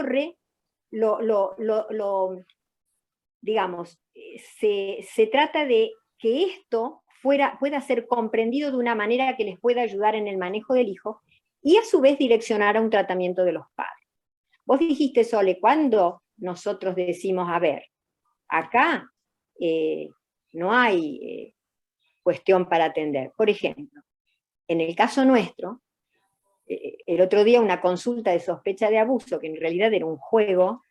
digamos, se trata de que esto pueda ser comprendido de una manera que les pueda ayudar en el manejo del hijo y a su vez direccionar a un tratamiento de los padres. Vos dijiste, Sole, cuando nosotros decimos, a ver, acá no hay cuestión para atender. Por ejemplo, en el caso nuestro, el otro día una consulta de sospecha de abuso, que en realidad era un juego,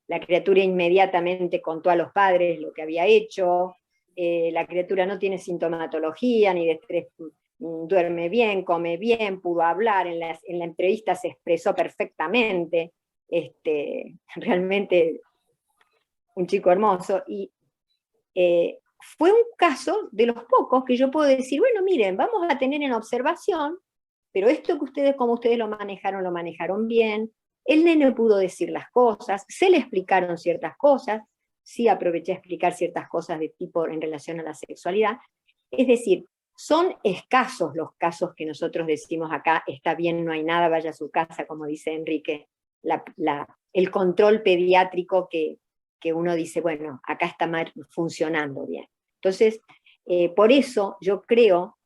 la criatura inmediatamente contó a los padres lo que había hecho, la criatura no tiene sintomatología ni de estrés, duerme bien, come bien, pudo hablar, en la entrevista se expresó perfectamente, realmente un chico hermoso, y fue un caso de los pocos que yo puedo decir, bueno, miren, vamos a tener en observación, pero esto que ustedes, como ustedes lo manejaron bien, el nene pudo decir las cosas, se le explicaron ciertas cosas, sí aproveché a explicar ciertas cosas de tipo en relación a la sexualidad. Es decir, son escasos los casos que nosotros decimos acá, está bien, no hay nada, vaya a su casa, como dice Enrique, el control pediátrico que uno dice, bueno, acá está funcionando bien. Entonces, por eso yo creo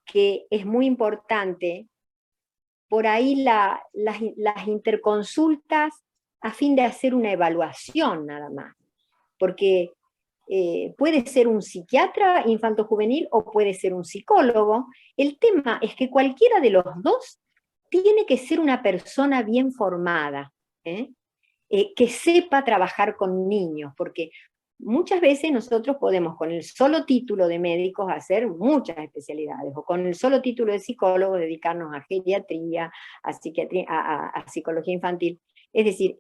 que es muy importante por ahí las interconsultas a fin de hacer una evaluación nada más. porque puede ser un psiquiatra infanto-juvenil o puede ser un psicólogo. El tema es que cualquiera de los dos tiene que ser una persona bien formada, que sepa trabajar con niños, porque muchas veces nosotros podemos con el solo título de médicos hacer muchas especialidades, o con el solo título de psicólogo dedicarnos a geriatría, a psiquiatría, a psicología infantil. Es decir,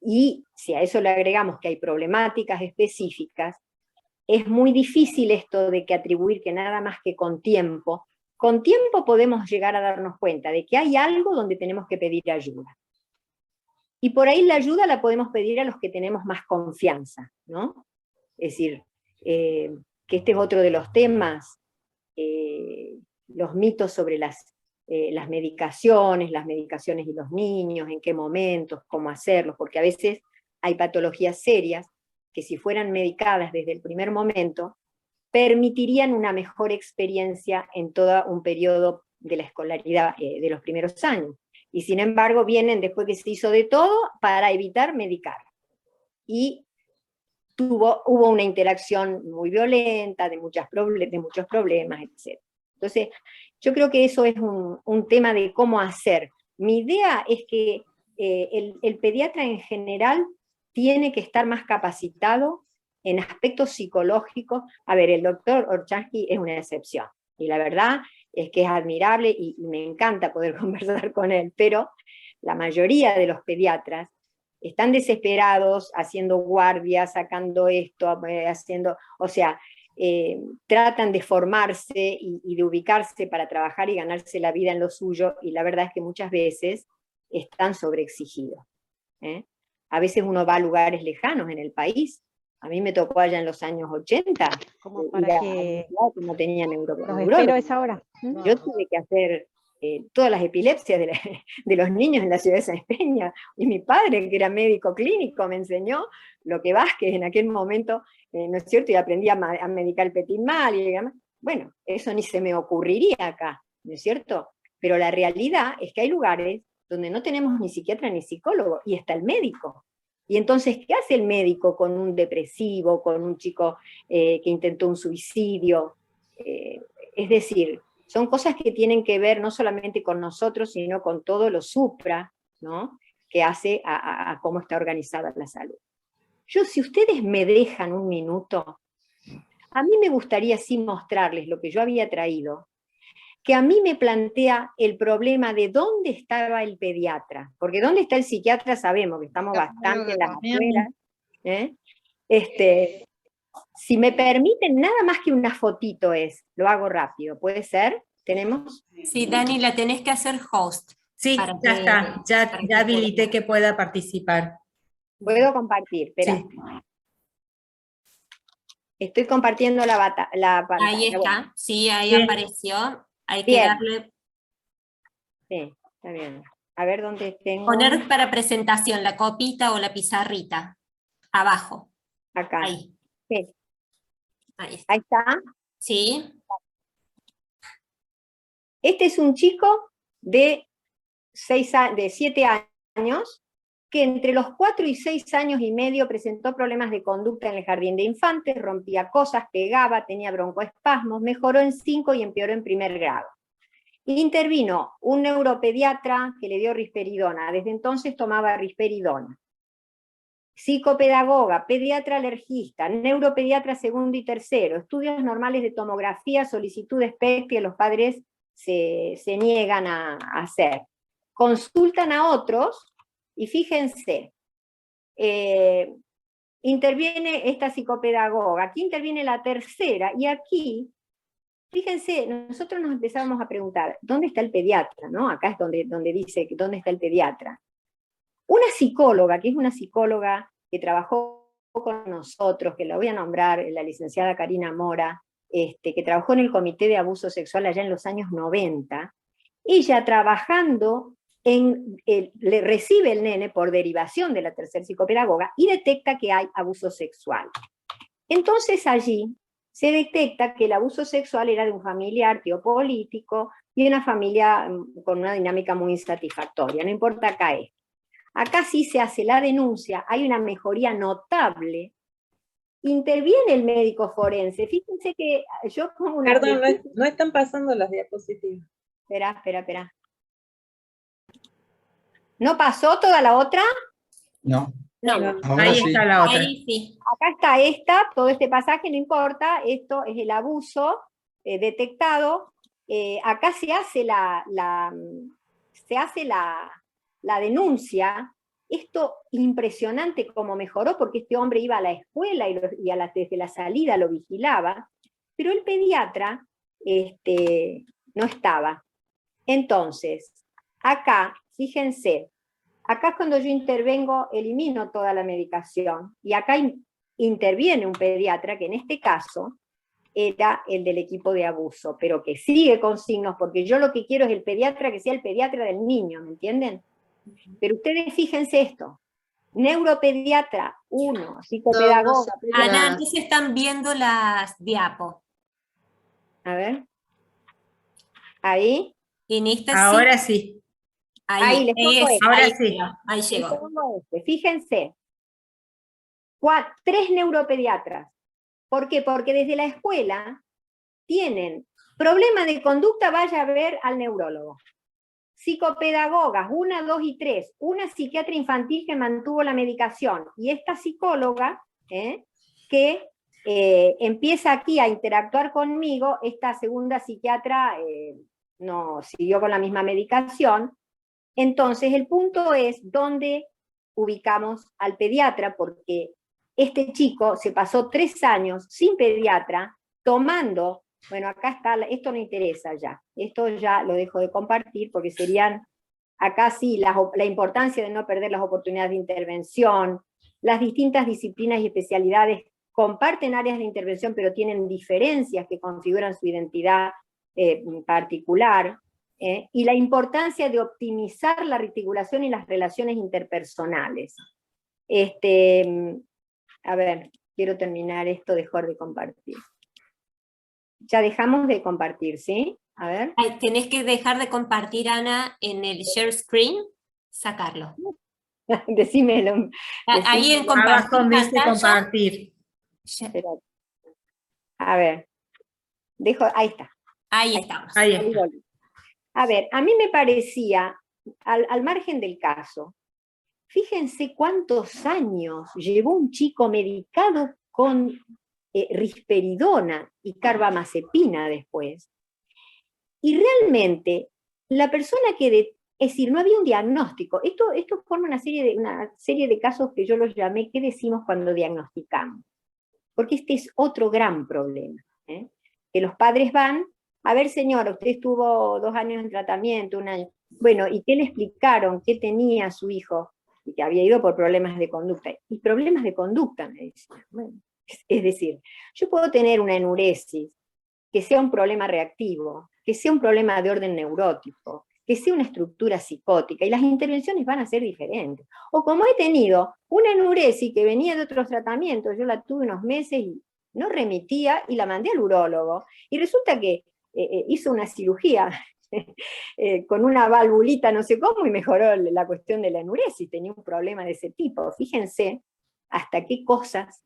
y si a eso le agregamos que hay problemáticas específicas, es muy difícil esto de que atribuir que nada más que con tiempo podemos llegar a darnos cuenta de que hay algo donde tenemos que pedir ayuda. Y por ahí la ayuda la podemos pedir a los que tenemos más confianza, ¿no? Es decir, que este es otro de los temas, los mitos sobre las medicaciones y los niños, en qué momentos, cómo hacerlos, porque a veces hay patologías serias que si fueran medicadas desde el primer momento, permitirían una mejor experiencia en todo un periodo de la escolaridad de los primeros años. Y sin embargo vienen después que se hizo de todo para evitar medicar. Y hubo una interacción muy violenta, de muchos problemas, etc. Entonces, yo creo que eso es un tema de cómo hacer. Mi idea es que el pediatra en general tiene que estar más capacitado en aspectos psicológicos. A ver, el doctor Orchansky es una excepción, y la verdad es que es admirable y me encanta poder conversar con él, pero la mayoría de los pediatras están desesperados, haciendo guardias, sacando esto, haciendo, o sea, tratan de formarse y de ubicarse para trabajar y ganarse la vida en lo suyo, y la verdad es que muchas veces están sobreexigidos. A veces uno va a lugares lejanos en el país. A mí me tocó allá en los años 80, como para que no tenían los neurólogo. espero a esa hora. Yo tuve que hacer todas las epilepsias de los niños en la ciudad de San Peña, y mi padre, que era médico clínico, me enseñó lo que Vázquez en aquel momento, ¿no es cierto? Y aprendí a medicar el petit mal, y bueno, eso ni se me ocurriría acá, ¿no es cierto? Pero la realidad es que hay lugares donde no tenemos ni psiquiatra ni psicólogo, y está el médico. Y entonces, ¿qué hace el médico con un depresivo, con un chico que intentó un suicidio? Es decir, son cosas que tienen que ver no solamente con nosotros, sino con todo lo supra, ¿no? Que hace a cómo está organizada la salud. Yo, si ustedes me dejan un minuto, a mí me gustaría sí mostrarles lo que yo había traído, que a mí me plantea el problema de dónde estaba el pediatra, porque dónde está el psiquiatra sabemos que estamos bastante en las afueras. Si me permiten, nada más que una fotito lo hago rápido, ¿puede ser? ¿Tenemos? Sí, Dani, la tenés que hacer host. Sí, ya está, ya habilité que pueda participar. Puedo compartir, espera. Sí. Estoy compartiendo la pantalla. Ahí está, bueno. sí, ahí Bien. apareció. Hay que Bien. darle... Sí, está bien. A ver dónde tengo. Poner para presentación la copita o la pizarrita. Abajo. Acá. Ahí. Sí. Ahí está. Ahí está. Sí. Este es un chico de 7 años, que entre los 4 y 6 años y medio presentó problemas de conducta en el jardín de infantes, rompía cosas, pegaba, tenía broncoespasmos, mejoró en 5 y empeoró en 1er grado. Intervino un neuropediatra que le dio risperidona, desde entonces tomaba risperidona. Psicopedagoga, pediatra alergista, neuropediatra 2º y 3º, estudios normales de tomografía, solicitud de SPECT que los padres se niegan a hacer. Consultan a otros, y fíjense, interviene esta psicopedagoga, aquí interviene la 3ª, y aquí, fíjense, nosotros nos empezamos a preguntar, ¿dónde está el pediatra? ¿No? Acá es donde dice, ¿dónde está el pediatra? Una psicóloga, que es una psicóloga que trabajó con nosotros, que la voy a nombrar, la licenciada Karina Mora, que trabajó en el Comité de Abuso Sexual allá en los años 90, ella trabajando le recibe el nene por derivación de la 3ª psicopedagoga y detecta que hay abuso sexual. Entonces allí se detecta que el abuso sexual era de un familiar tío político y de una familia con una dinámica muy insatisfactoria, no importa acá esto. Acá sí se hace la denuncia, hay una mejoría notable interviene el médico forense. Fíjense que yo pongo una... Perdón, no están pasando las diapositivas. Espera. ¿No pasó toda la otra? No, No, ahora Ahí sí. está la otra. ahí sí. Acá está todo este pasaje, no importa, esto es el abuso detectado. Acá se hace la denuncia. Esto impresionante como mejoró, porque este hombre iba a la escuela y desde la salida lo vigilaba, pero el pediatra no estaba. Entonces, acá, fíjense, acá es cuando yo intervengo, elimino toda la medicación, y acá interviene un pediatra, que en este caso era el del equipo de abuso, pero que sigue con signos, porque yo lo que quiero es el pediatra que sea el pediatra del niño, ¿me entienden? Pero ustedes fíjense esto, neuropediatra 1, psicopedagoga. Ana, entonces están viendo las diapos. A ver. Ahí. En esta Ahora sí. sí. Ahí les pongo esto. Ahora Ahí sí. llegó, ahí Les llegó. pongo Fíjense. 3 neuropediatras. ¿Por qué? Porque desde la escuela tienen problema de conducta, vaya a ver al neurólogo. Psicopedagogas, 1, 2 y 3, una psiquiatra infantil que mantuvo la medicación, y esta psicóloga que empieza aquí a interactuar conmigo. Esta segunda psiquiatra no siguió con la misma medicación. Entonces el punto es dónde ubicamos al pediatra, porque este chico se pasó 3 años sin pediatra, tomando... Bueno, acá está, esto no interesa ya, esto ya lo dejo de compartir, porque serían, acá sí, la importancia de no perder las oportunidades de intervención. Las distintas disciplinas y especialidades comparten áreas de intervención, pero tienen diferencias que configuran su identidad particular, y la importancia de optimizar la articulación y las relaciones interpersonales. A ver, quiero terminar esto, dejar de compartir. Ya dejamos de compartir, ¿sí? A ver. Ay, tenés que dejar de compartir, Ana, en el share screen, sacarlo. Decímelo. Ahí en Abajo compartir dice pantalla. compartir. Espérate. A ver. Ahí está. Ahí estamos. Ahí Ahí está. volví. A ver, a mí me parecía, al margen del caso, fíjense cuántos años llevó un chico medicado con risperidona y carbamazepina después. Y realmente, la persona es decir, no había un diagnóstico. Esto forma una serie de casos que yo los llamé ¿qué decimos cuando diagnosticamos? Porque este es otro gran problema. Que los padres van, a ver señora, usted estuvo 2 años en tratamiento, 1 año. Bueno, ¿y qué le explicaron? ¿Qué tenía su hijo? Y que había ido por problemas de conducta. Y problemas de conducta, me dicen. Bueno, es decir, yo puedo tener una enuresis, que sea un problema reactivo, que sea un problema de orden neurótico, que sea una estructura psicótica, y las intervenciones van a ser diferentes. O como he tenido una enuresis que venía de otros tratamientos, yo la tuve unos meses y no remitía, y la mandé al urólogo, y resulta que hizo una cirugía con una valvulita no sé cómo, y mejoró la cuestión de la enuresis, tenía un problema de ese tipo. Fíjense hasta qué cosas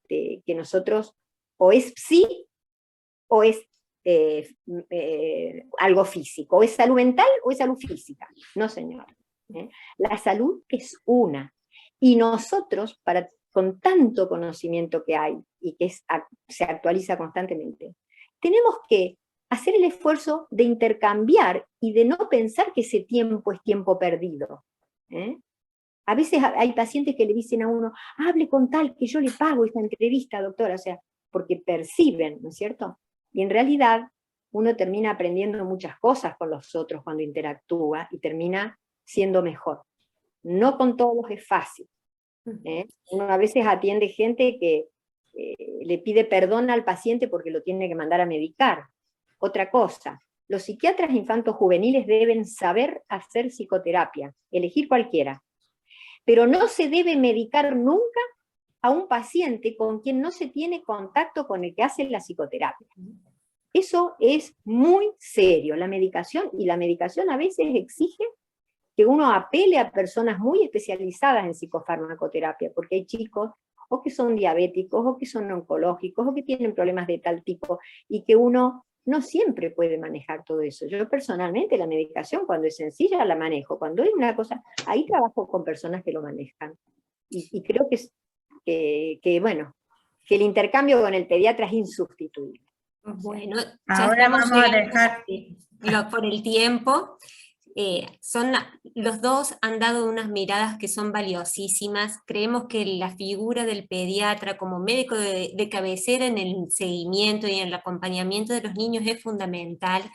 que nosotros, o es sí, o es algo físico, o es salud mental o es salud física. No, señor. La salud es una. Y nosotros, con tanto conocimiento que hay, y que se actualiza constantemente, tenemos que hacer el esfuerzo de intercambiar y de no pensar que ese tiempo es tiempo perdido. A veces hay pacientes que le dicen a uno, hable con tal que yo le pago esta entrevista, doctora, o sea, porque perciben, ¿no es cierto? Y en realidad uno termina aprendiendo muchas cosas con los otros cuando interactúa y termina siendo mejor. No con todos es fácil. Uno a veces atiende gente que le pide perdón al paciente porque lo tiene que mandar a medicar. Otra cosa, los psiquiatras infantos juveniles deben saber hacer psicoterapia, elegir cualquiera, pero no se debe medicar nunca a un paciente con quien no se tiene contacto con el que hace la psicoterapia. Eso es muy serio, la medicación, y la medicación a veces exige que uno apele a personas muy especializadas en psicofarmacoterapia, porque hay chicos o que son diabéticos, o que son oncológicos, o que tienen problemas de tal tipo, y que uno no siempre puede manejar todo eso. Yo personalmente la medicación, cuando es sencilla, la manejo. Cuando es una cosa, ahí trabajo con personas que lo manejan. Y creo que, bueno, que el intercambio con el pediatra es insustituible. Bueno, ya ahora estamos vamos a llegando dejar... por el tiempo. Los dos han dado unas miradas que son valiosísimas. Creemos que la figura del pediatra como médico de cabecera en el seguimiento y en el acompañamiento de los niños es fundamental.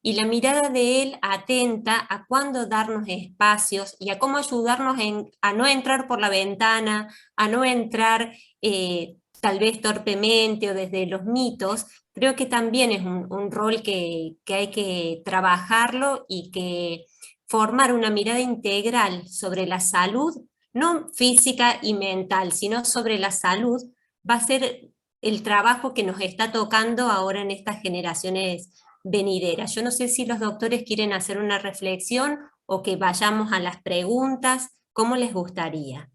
Y la mirada de él atenta a cuándo darnos espacios y a cómo ayudarnos a no entrar por la ventana, a no entrar tal vez torpemente o desde los mitos. Creo que también es un rol que hay que trabajarlo y que formar una mirada integral sobre la salud, no física y mental, sino sobre la salud, va a ser el trabajo que nos está tocando ahora en estas generaciones venideras. Yo no sé si los doctores quieren hacer una reflexión o que vayamos a las preguntas, ¿cómo les gustaría?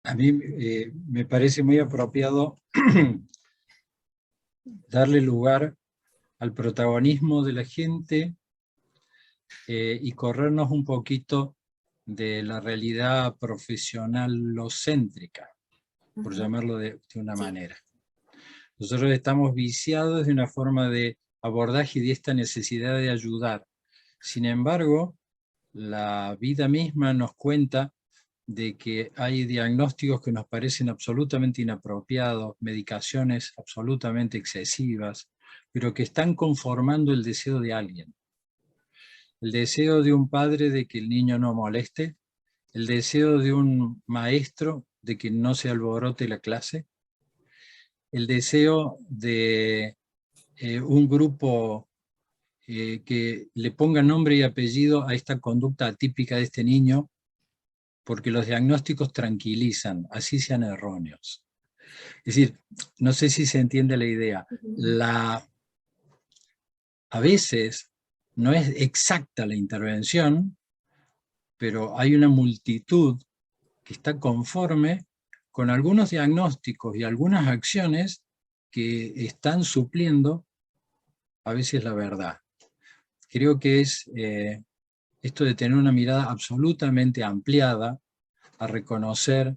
A mí me parece muy apropiado darle lugar al protagonismo de la gente y corrernos un poquito de la realidad profesionalocéntrica, por llamarlo de una manera. Nosotros estamos viciados de una forma de abordaje y de esta necesidad de ayudar. Sin embargo, la vida misma nos cuenta de que hay diagnósticos que nos parecen absolutamente inapropiados, medicaciones absolutamente excesivas, pero que están conformando el deseo de alguien. El deseo de un padre de que el niño no moleste, el deseo de un maestro de que no se alborote la clase, el deseo de un grupo que le ponga nombre y apellido a esta conducta atípica de este niño, porque los diagnósticos tranquilizan, así sean erróneos. Es decir, no sé si se entiende la idea. A veces no es exacta la intervención, pero hay una multitud que está conforme con algunos diagnósticos y algunas acciones que están supliendo a veces la verdad. Creo que es esto de tener una mirada absolutamente ampliada, a reconocer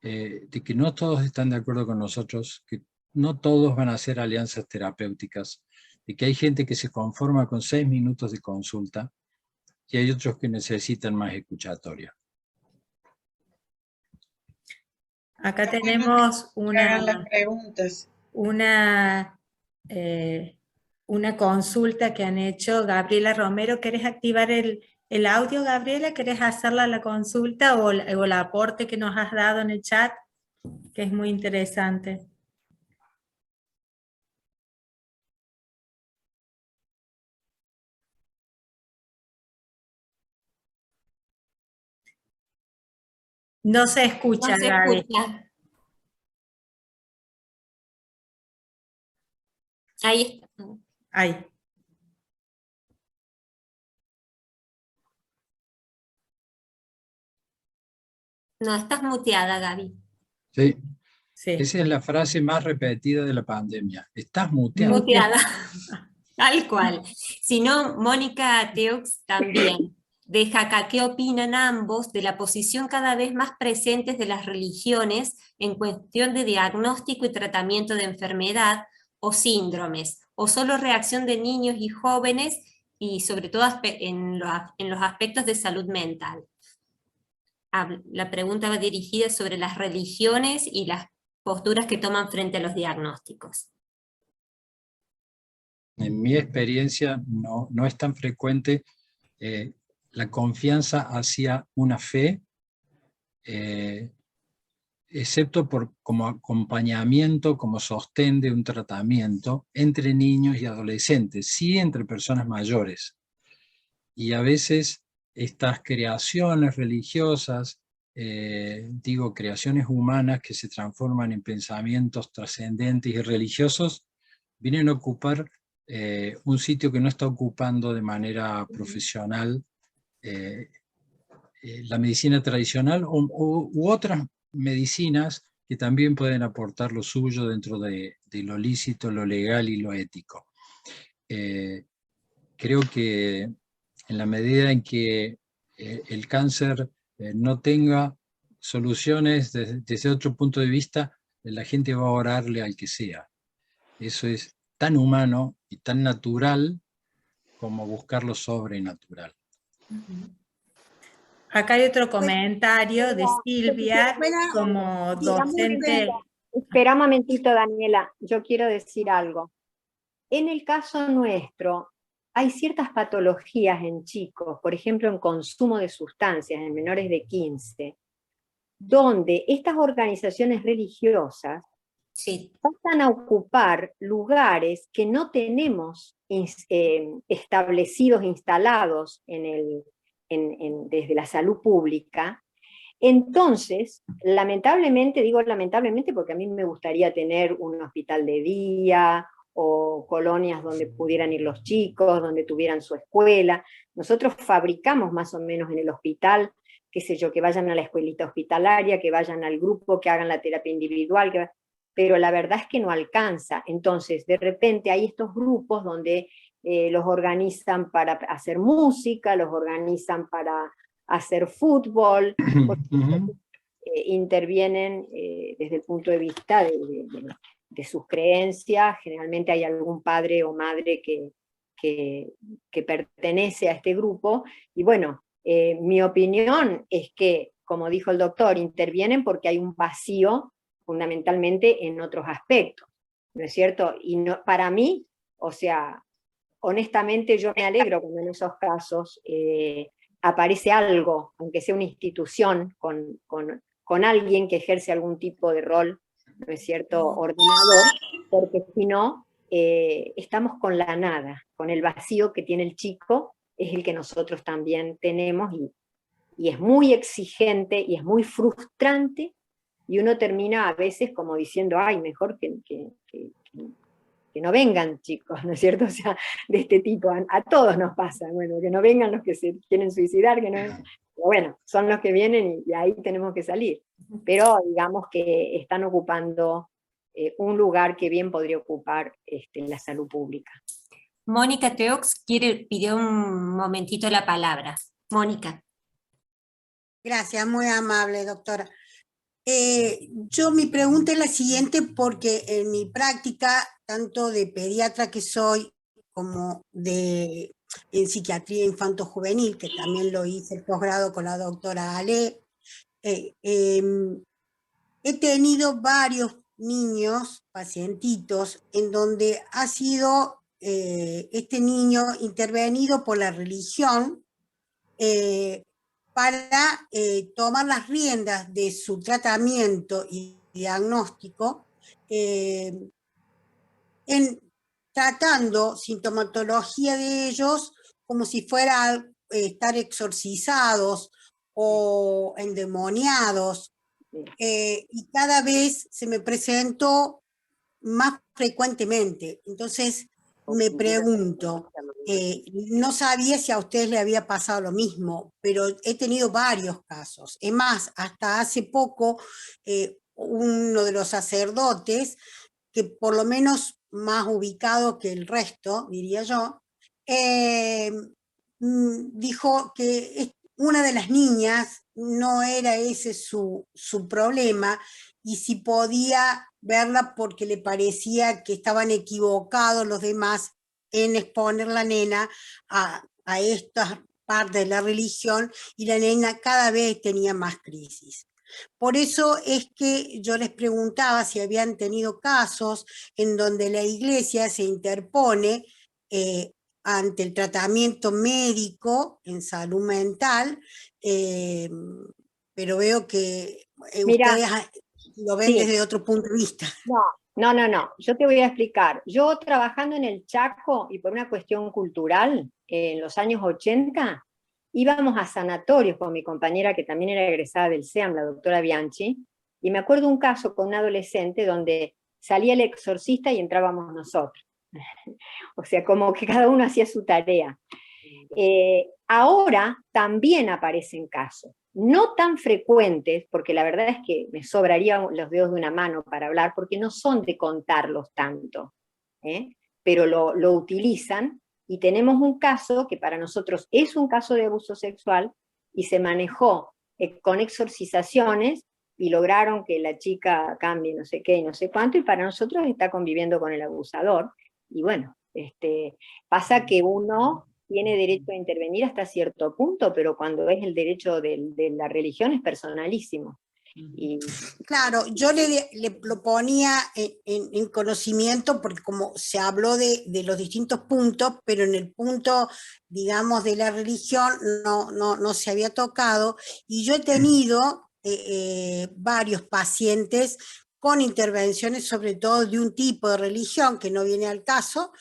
de que no todos están de acuerdo con nosotros, que no todos van a hacer alianzas terapéuticas, de que hay gente que se conforma con 6 minutos de consulta y hay otros que necesitan más escuchatoria. Acá tenemos Las preguntas. una consulta que han hecho. Gabriela Romero, ¿querés activar el audio, Gabriela? ¿Querés hacerla la consulta o el aporte que nos has dado en el chat? Que es muy interesante. No se escucha, No se Gaby. escucha. Ahí está. Ahí. No, estás muteada, Gaby. Sí. Sí. Esa es la frase más repetida de la pandemia. Estás muteada. Muteada. Tal cual. Si no, Mónica Teux también deja acá qué opinan ambos de la posición cada vez más presentes de las religiones en cuestión de diagnóstico y tratamiento de enfermedad o síndromes, o solo reacción de niños y jóvenes, y sobre todo en los aspectos de salud mental. La pregunta va dirigida sobre las religiones y las posturas que toman frente a los diagnósticos. En mi experiencia no es tan frecuente la confianza hacia una fe, excepto como acompañamiento, como sostén de un tratamiento entre niños y adolescentes, sí entre personas mayores. Y a veces estas creaciones religiosas, creaciones humanas que se transforman en pensamientos trascendentes y religiosos, vienen a ocupar un sitio que no está ocupando de manera profesional la medicina tradicional u otras medicinas que también pueden aportar lo suyo dentro de lo lícito, lo legal y lo ético. Creo que en la medida en que el cáncer no tenga soluciones desde otro punto de vista, la gente va a orarle al que sea. Eso es tan humano y tan natural como buscar lo sobrenatural. Acá hay otro comentario de Silvia, como docente. Espera un momentito, Daniela, yo quiero decir algo. En el caso nuestro, hay ciertas patologías en chicos, por ejemplo, en consumo de sustancias en menores de 15, donde estas organizaciones religiosas pasan a ocupar lugares que no tenemos establecidos, instalados desde la salud pública. Entonces, lamentablemente, digo lamentablemente porque a mí me gustaría tener un hospital de día o colonias donde pudieran ir los chicos, donde tuvieran su escuela. Nosotros fabricamos más o menos en el hospital, qué sé yo, que vayan a la escuelita hospitalaria, que vayan al grupo, que hagan la terapia individual, pero la verdad es que no alcanza. Entonces, de repente hay estos grupos donde los organizan para hacer música, los organizan para hacer fútbol, intervienen desde el punto de vista de sus creencias. Generalmente hay algún padre o madre que pertenece a este grupo, y bueno, mi opinión es que, como dijo el doctor, intervienen porque hay un vacío fundamentalmente en otros aspectos, ¿no es cierto? Y no, para mí, o sea, honestamente yo me alegro cuando en esos casos aparece algo, aunque sea una institución, con alguien que ejerce algún tipo de rol, ¿no es cierto?, ordenador, porque si no, estamos con la nada, con el vacío que tiene el chico, es el que nosotros también tenemos, y es muy exigente, y es muy frustrante, y uno termina a veces como diciendo, ay, mejor que no vengan chicos, ¿no es cierto? O sea, de este tipo, a todos nos pasa, bueno, que no vengan los que se quieren suicidar, que no vengan, pero bueno, son los que vienen y ahí tenemos que salir. Pero digamos que están ocupando un lugar que bien podría ocupar la salud pública. Mónica Teox pidió un momentito la palabra. Mónica. Gracias, muy amable, doctora. Mi pregunta es la siguiente, porque en mi práctica, tanto de pediatra que soy, como en psiquiatría infanto-juvenil, que también lo hice el posgrado con la doctora Ale, he tenido varios niños, pacientitos, en donde ha sido este niño intervenido por la religión, para tomar las riendas de su tratamiento y diagnóstico, tratando sintomatología de ellos como si fuera estar exorcizados o endemoniados, y cada vez se me presentó más frecuentemente. Entonces me pregunto, no sabía si a ustedes le había pasado lo mismo, pero he tenido varios casos. Es más, hasta hace poco, uno de los sacerdotes, que por lo menos más ubicado que el resto, diría yo, dijo que una de las niñas no era ese su problema, y si podía verla porque le parecía que estaban equivocados los demás en exponer la nena a esta parte de la religión, y la nena cada vez tenía más crisis. Por eso es que yo les preguntaba si habían tenido casos en donde la iglesia se interpone ante el tratamiento médico en salud mental, pero veo que ustedes lo ven desde otro punto de vista. No, yo te voy a explicar. Yo, trabajando en el Chaco, y por una cuestión cultural, en los años 80, íbamos a sanatorios con mi compañera, que también era egresada del SEAM, la doctora Bianchi, y me acuerdo un caso con un adolescente donde salía el exorcista y entrábamos nosotros. O sea, como que cada uno hacía su tarea. Ahora también aparecen casos. no tan frecuentes, porque la verdad es que me sobrarían los dedos de una mano para hablar, porque no son de contarlos tanto, pero lo utilizan, y tenemos un caso que para nosotros es un caso de abuso sexual, y se manejó con exorcizaciones, y lograron que la chica cambie no sé qué y no sé cuánto, y para nosotros está conviviendo con el abusador, y bueno, pasa que uno tiene derecho a intervenir hasta cierto punto, pero cuando es el derecho de la religión es personalísimo. Y... Claro, yo lo ponía en conocimiento porque como se habló de los distintos puntos, pero en el punto, digamos, de la religión no se había tocado, y yo he tenido varios pacientes con intervenciones sobre todo de un tipo de religión que no viene al caso,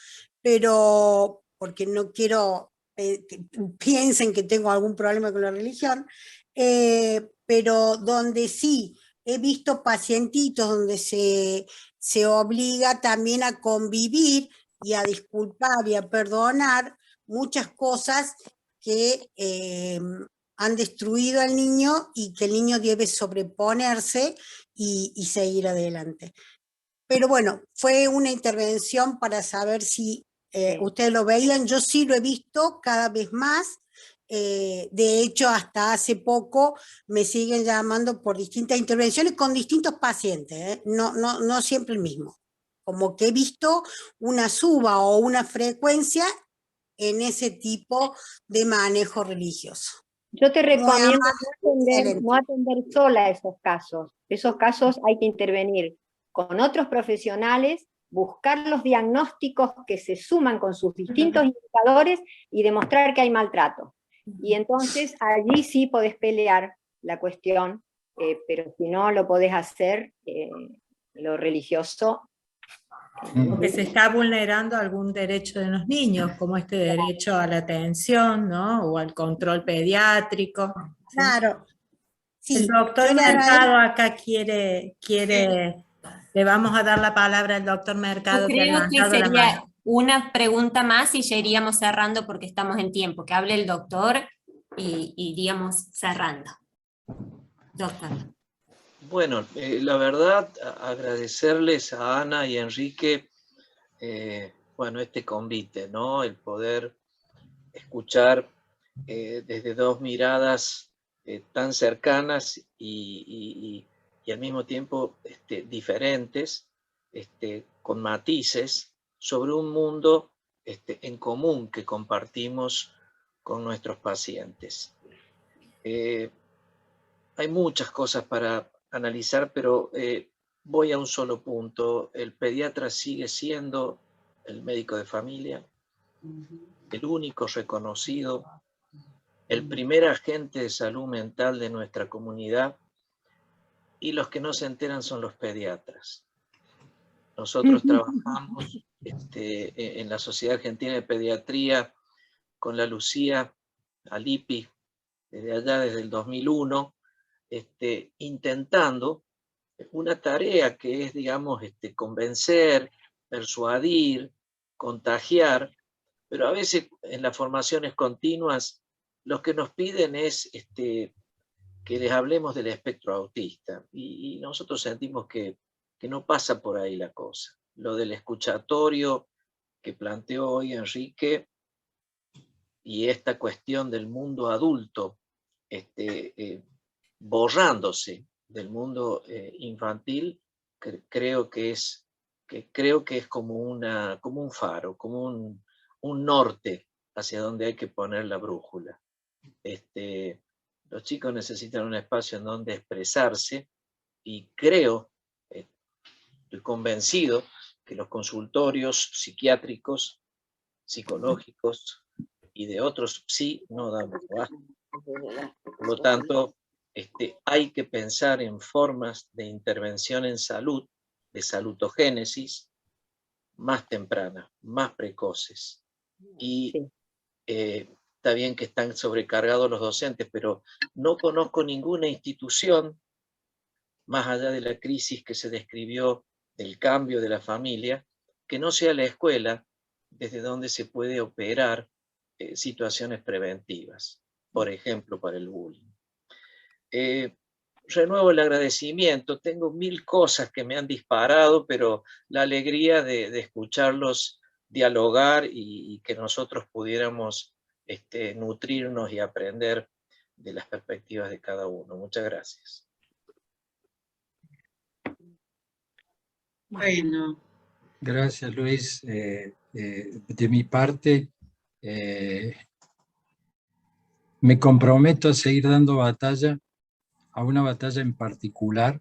pero porque no quiero que piensen que tengo algún problema con la religión, pero donde sí he visto pacientitos donde se obliga también a convivir y a disculpar y a perdonar muchas cosas que han destruido al niño y que el niño debe sobreponerse y seguir adelante. Pero bueno, fue una intervención para saber si ustedes lo veían. Yo sí lo he visto cada vez más. De hecho, hasta hace poco me siguen llamando por distintas intervenciones con distintos pacientes, no siempre el mismo. Como que he visto una suba o una frecuencia en ese tipo de manejo religioso. Yo te recomiendo no atender sola esos casos. Esos casos hay que intervenir con otros profesionales, buscar los diagnósticos que se suman con sus distintos indicadores y demostrar que hay maltrato. Y entonces allí sí podés pelear la cuestión, pero si no lo podés hacer, lo religioso. Porque se está vulnerando algún derecho de los niños, como este derecho a la atención, ¿no? O al control pediátrico. ¿Sí? Claro. Sí, el doctor Mercado acá quiere, le vamos a dar la palabra al doctor Mercado. Yo creo que sería una pregunta más y ya iríamos cerrando porque estamos en tiempo. Que hable el doctor y iríamos cerrando. Doctor. Bueno, la verdad, agradecerles a Ana y Enrique, bueno, este convite, ¿no? El poder escuchar desde dos miradas tan cercanas y al mismo tiempo diferentes, con matices, sobre un mundo en común que compartimos con nuestros pacientes. Hay muchas cosas para analizar, pero voy a un solo punto. El pediatra sigue siendo el médico de familia, el único reconocido, el primer agente de salud mental de nuestra comunidad, y los que no se enteran son los pediatras. Nosotros trabajamos en la Sociedad Argentina de Pediatría con la Lucía Alipi, desde allá, desde el 2001, intentando una tarea que es, digamos, convencer, persuadir, contagiar, pero a veces en las formaciones continuas lo que nos piden es que les hablemos del espectro autista, y nosotros sentimos que no pasa por ahí la cosa. Lo del escuchatorio que planteó hoy Enrique y esta cuestión del mundo adulto, borrándose del mundo infantil, creo que es como un faro, como un norte hacia donde hay que poner la brújula. Los chicos necesitan un espacio en donde expresarse, y creo, estoy convencido, que los consultorios psiquiátricos, psicológicos y de otros sí no damos abasto. Por lo tanto, hay que pensar en formas de intervención en salud, de salutogénesis, más tempranas, más precoces. Y está bien que están sobrecargados los docentes, pero no conozco ninguna institución, más allá de la crisis que se describió del cambio de la familia, que no sea la escuela desde donde se puede operar situaciones preventivas, por ejemplo, para el bullying. Renuevo el agradecimiento. Tengo 1000 cosas que me han disparado, pero la alegría de escucharlos dialogar y que nosotros pudiéramos nutrirnos y aprender de las perspectivas de cada uno. Muchas gracias. Bueno. Gracias, Luis. De mi parte, me comprometo a seguir dando batalla, a una batalla en particular,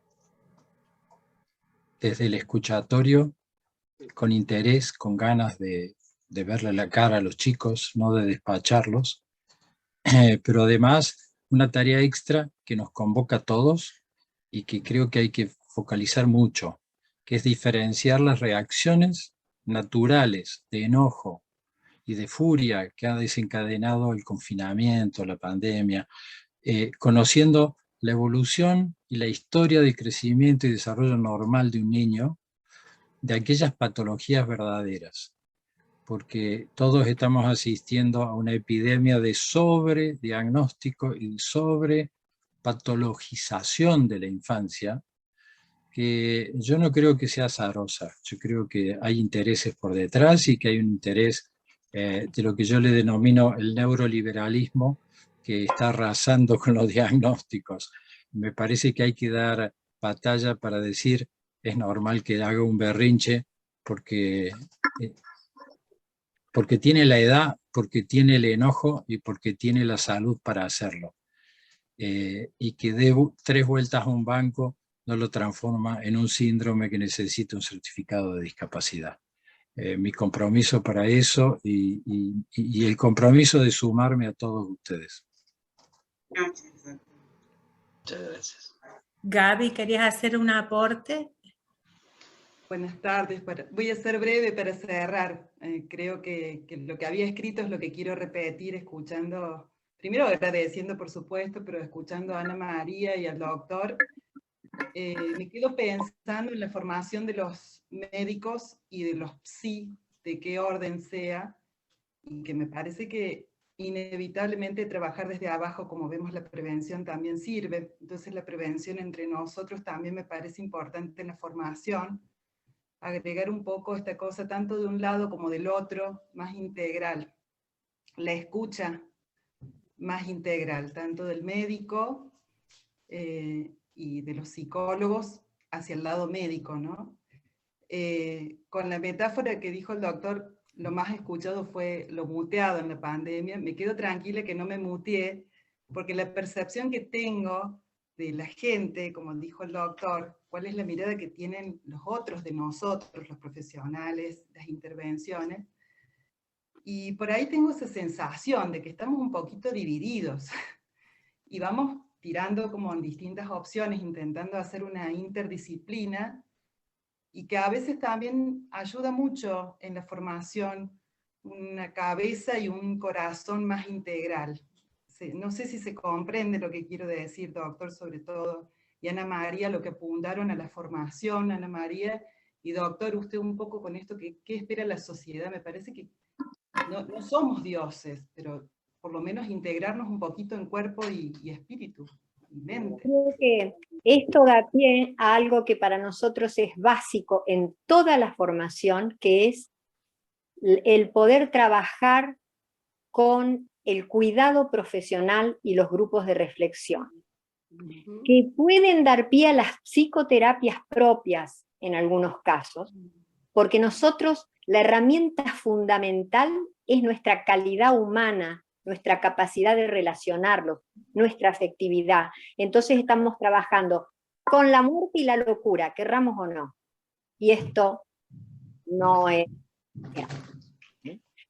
desde el escuchatorio, con interés, con ganas de verle la cara a los chicos, no de despacharlos, pero además una tarea extra que nos convoca a todos y que creo que hay que focalizar mucho, que es diferenciar las reacciones naturales de enojo y de furia que ha desencadenado el confinamiento, la pandemia, conociendo la evolución y la historia de crecimiento y desarrollo normal de un niño, de aquellas patologías verdaderas, porque todos estamos asistiendo a una epidemia de sobrediagnóstico y sobrepatologización de la infancia, que yo no creo que sea azarosa. Yo creo que hay intereses por detrás y que hay un interés de lo que yo le denomino el neuroliberalismo, que está arrasando con los diagnósticos. Me parece que hay que dar batalla para decir es normal que haga un berrinche porque tiene la edad, porque tiene el enojo y porque tiene la salud para hacerlo. Y que dé 3 vueltas a un banco no lo transforma en un síndrome que necesita un certificado de discapacidad. Mi compromiso para eso y el compromiso de sumarme a todos ustedes. Gracias. Muchas gracias. Gaby, ¿querías hacer un aporte? Buenas tardes. Voy a ser breve para cerrar. Creo que lo que había escrito es lo que quiero repetir, escuchando, primero agradeciendo por supuesto, pero escuchando a Ana María y al doctor. Me quedo pensando en la formación de los médicos y de los psi, de qué orden sea, y que me parece que inevitablemente trabajar desde abajo, como vemos la prevención también sirve. Entonces la prevención entre nosotros también me parece importante en la formación, agregar un poco esta cosa tanto de un lado como del otro, más integral. La escucha más integral, tanto del médico y de los psicólogos hacia el lado médico, ¿no? Con la metáfora que dijo el doctor, lo más escuchado fue lo muteado en la pandemia. Me quedo tranquila que no me muteé, porque la percepción que tengo de la gente, como dijo el doctor, cuál es la mirada que tienen los otros de nosotros, los profesionales, las intervenciones, y por ahí tengo esa sensación de que estamos un poquito divididos, y vamos tirando como en distintas opciones, intentando hacer una interdisciplina, y que a veces también ayuda mucho en la formación una cabeza y un corazón más integral. No sé si se comprende lo que quiero decir, doctor, sobre todo, y Ana María, lo que apuntaron a la formación, Ana María, y doctor, usted un poco con esto, ¿qué espera la sociedad? Me parece que no somos dioses, pero por lo menos integrarnos un poquito en cuerpo y espíritu, y mente. Creo que esto da pie a algo que para nosotros es básico en toda la formación, que es el poder trabajar con el cuidado profesional y los grupos de reflexión, que pueden dar pie a las psicoterapias propias en algunos casos, porque nosotros, la herramienta fundamental es nuestra calidad humana, nuestra capacidad de relacionarlos, nuestra afectividad. Entonces estamos trabajando con la muerte y la locura, querramos o no. Y esto no es...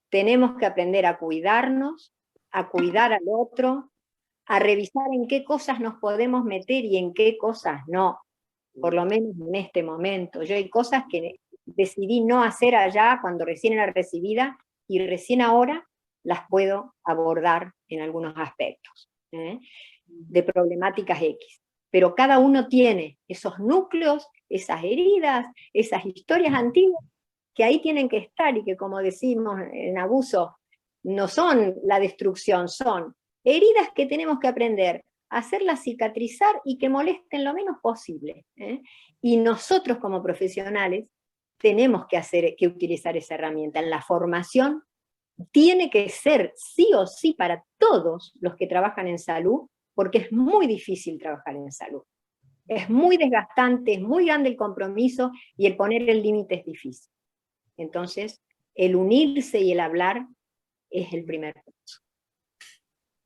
Tenemos que aprender a cuidarnos, a cuidar al otro, a revisar en qué cosas nos podemos meter y en qué cosas no, por lo menos en este momento. Yo hay cosas que decidí no hacer allá cuando recién era recibida y recién ahora las puedo abordar en algunos aspectos, de problemáticas X. Pero cada uno tiene esos núcleos, esas heridas, esas historias antiguas, que ahí tienen que estar y que, como decimos en abuso, no son la destrucción, son heridas que tenemos que aprender hacerlas cicatrizar y que molesten lo menos posible. Y nosotros como profesionales tenemos que utilizar esa herramienta. En la formación tiene que ser sí o sí para todos los que trabajan en salud, porque es muy difícil trabajar en salud. Es muy desgastante, es muy grande el compromiso y el poner el límite es difícil. Entonces, el unirse y el hablar es el primer paso.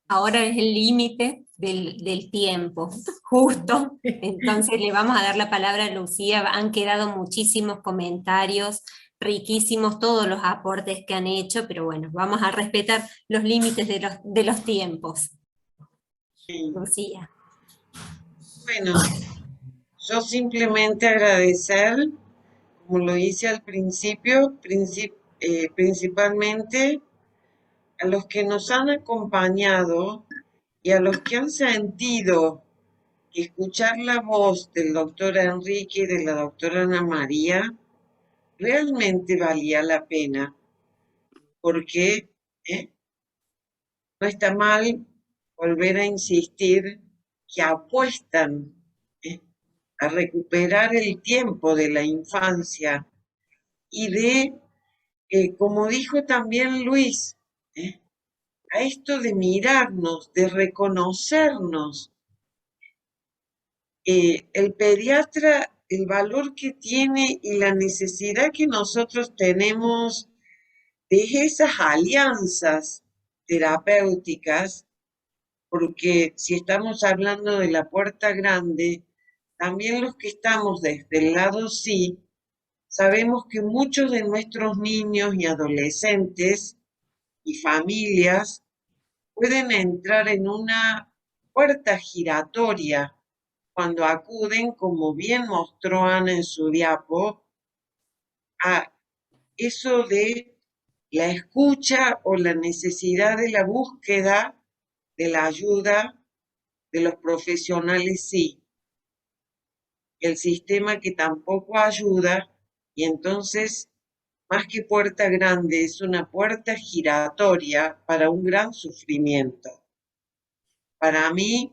Ahora es el límite del tiempo, justo. Entonces le vamos a dar la palabra a Lucía. Han quedado muchísimos comentarios, riquísimos todos los aportes que han hecho, pero bueno, vamos a respetar los límites de los tiempos. Sí. Lucía. Bueno, yo simplemente agradecer, como lo hice al principio, principalmente a los que nos han acompañado y a los que han sentido que escuchar la voz del doctor Enrique y de la doctora Ana María realmente valía la pena, porque no está mal volver a insistir que apuestan a recuperar el tiempo de la infancia y de, como dijo también Luis, a esto de mirarnos, de reconocernos. El pediatra, el valor que tiene y la necesidad que nosotros tenemos de esas alianzas terapéuticas, porque si estamos hablando de la puerta grande, también los que estamos desde el lado sí, sabemos que muchos de nuestros niños y adolescentes y familias pueden entrar en una puerta giratoria cuando acuden, como bien mostró Ana en su diapo, a eso de la escucha o la necesidad de la búsqueda de la ayuda de los profesionales, sí. El sistema que tampoco ayuda, y entonces, más que puerta grande, es una puerta giratoria para un gran sufrimiento. Para mí,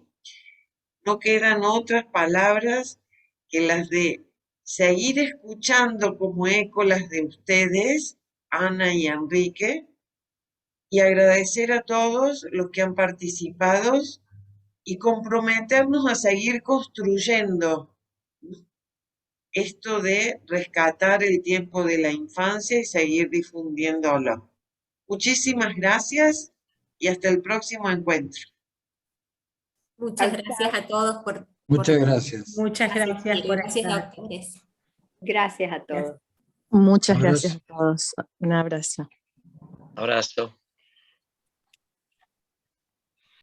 no quedan otras palabras que las de seguir escuchando como eco las de ustedes, Ana y Enrique, y agradecer a todos los que han participado y comprometernos a seguir construyendo esto de rescatar el tiempo de la infancia y seguir difundiéndolo. Muchísimas gracias y hasta el próximo encuentro. Muchas gracias a todos por Muchas gracias. Muchas gracias por Gracias, estar. doctores. Gracias a todos. Muchas Abrazo. gracias a todos. Un abrazo. Abrazo.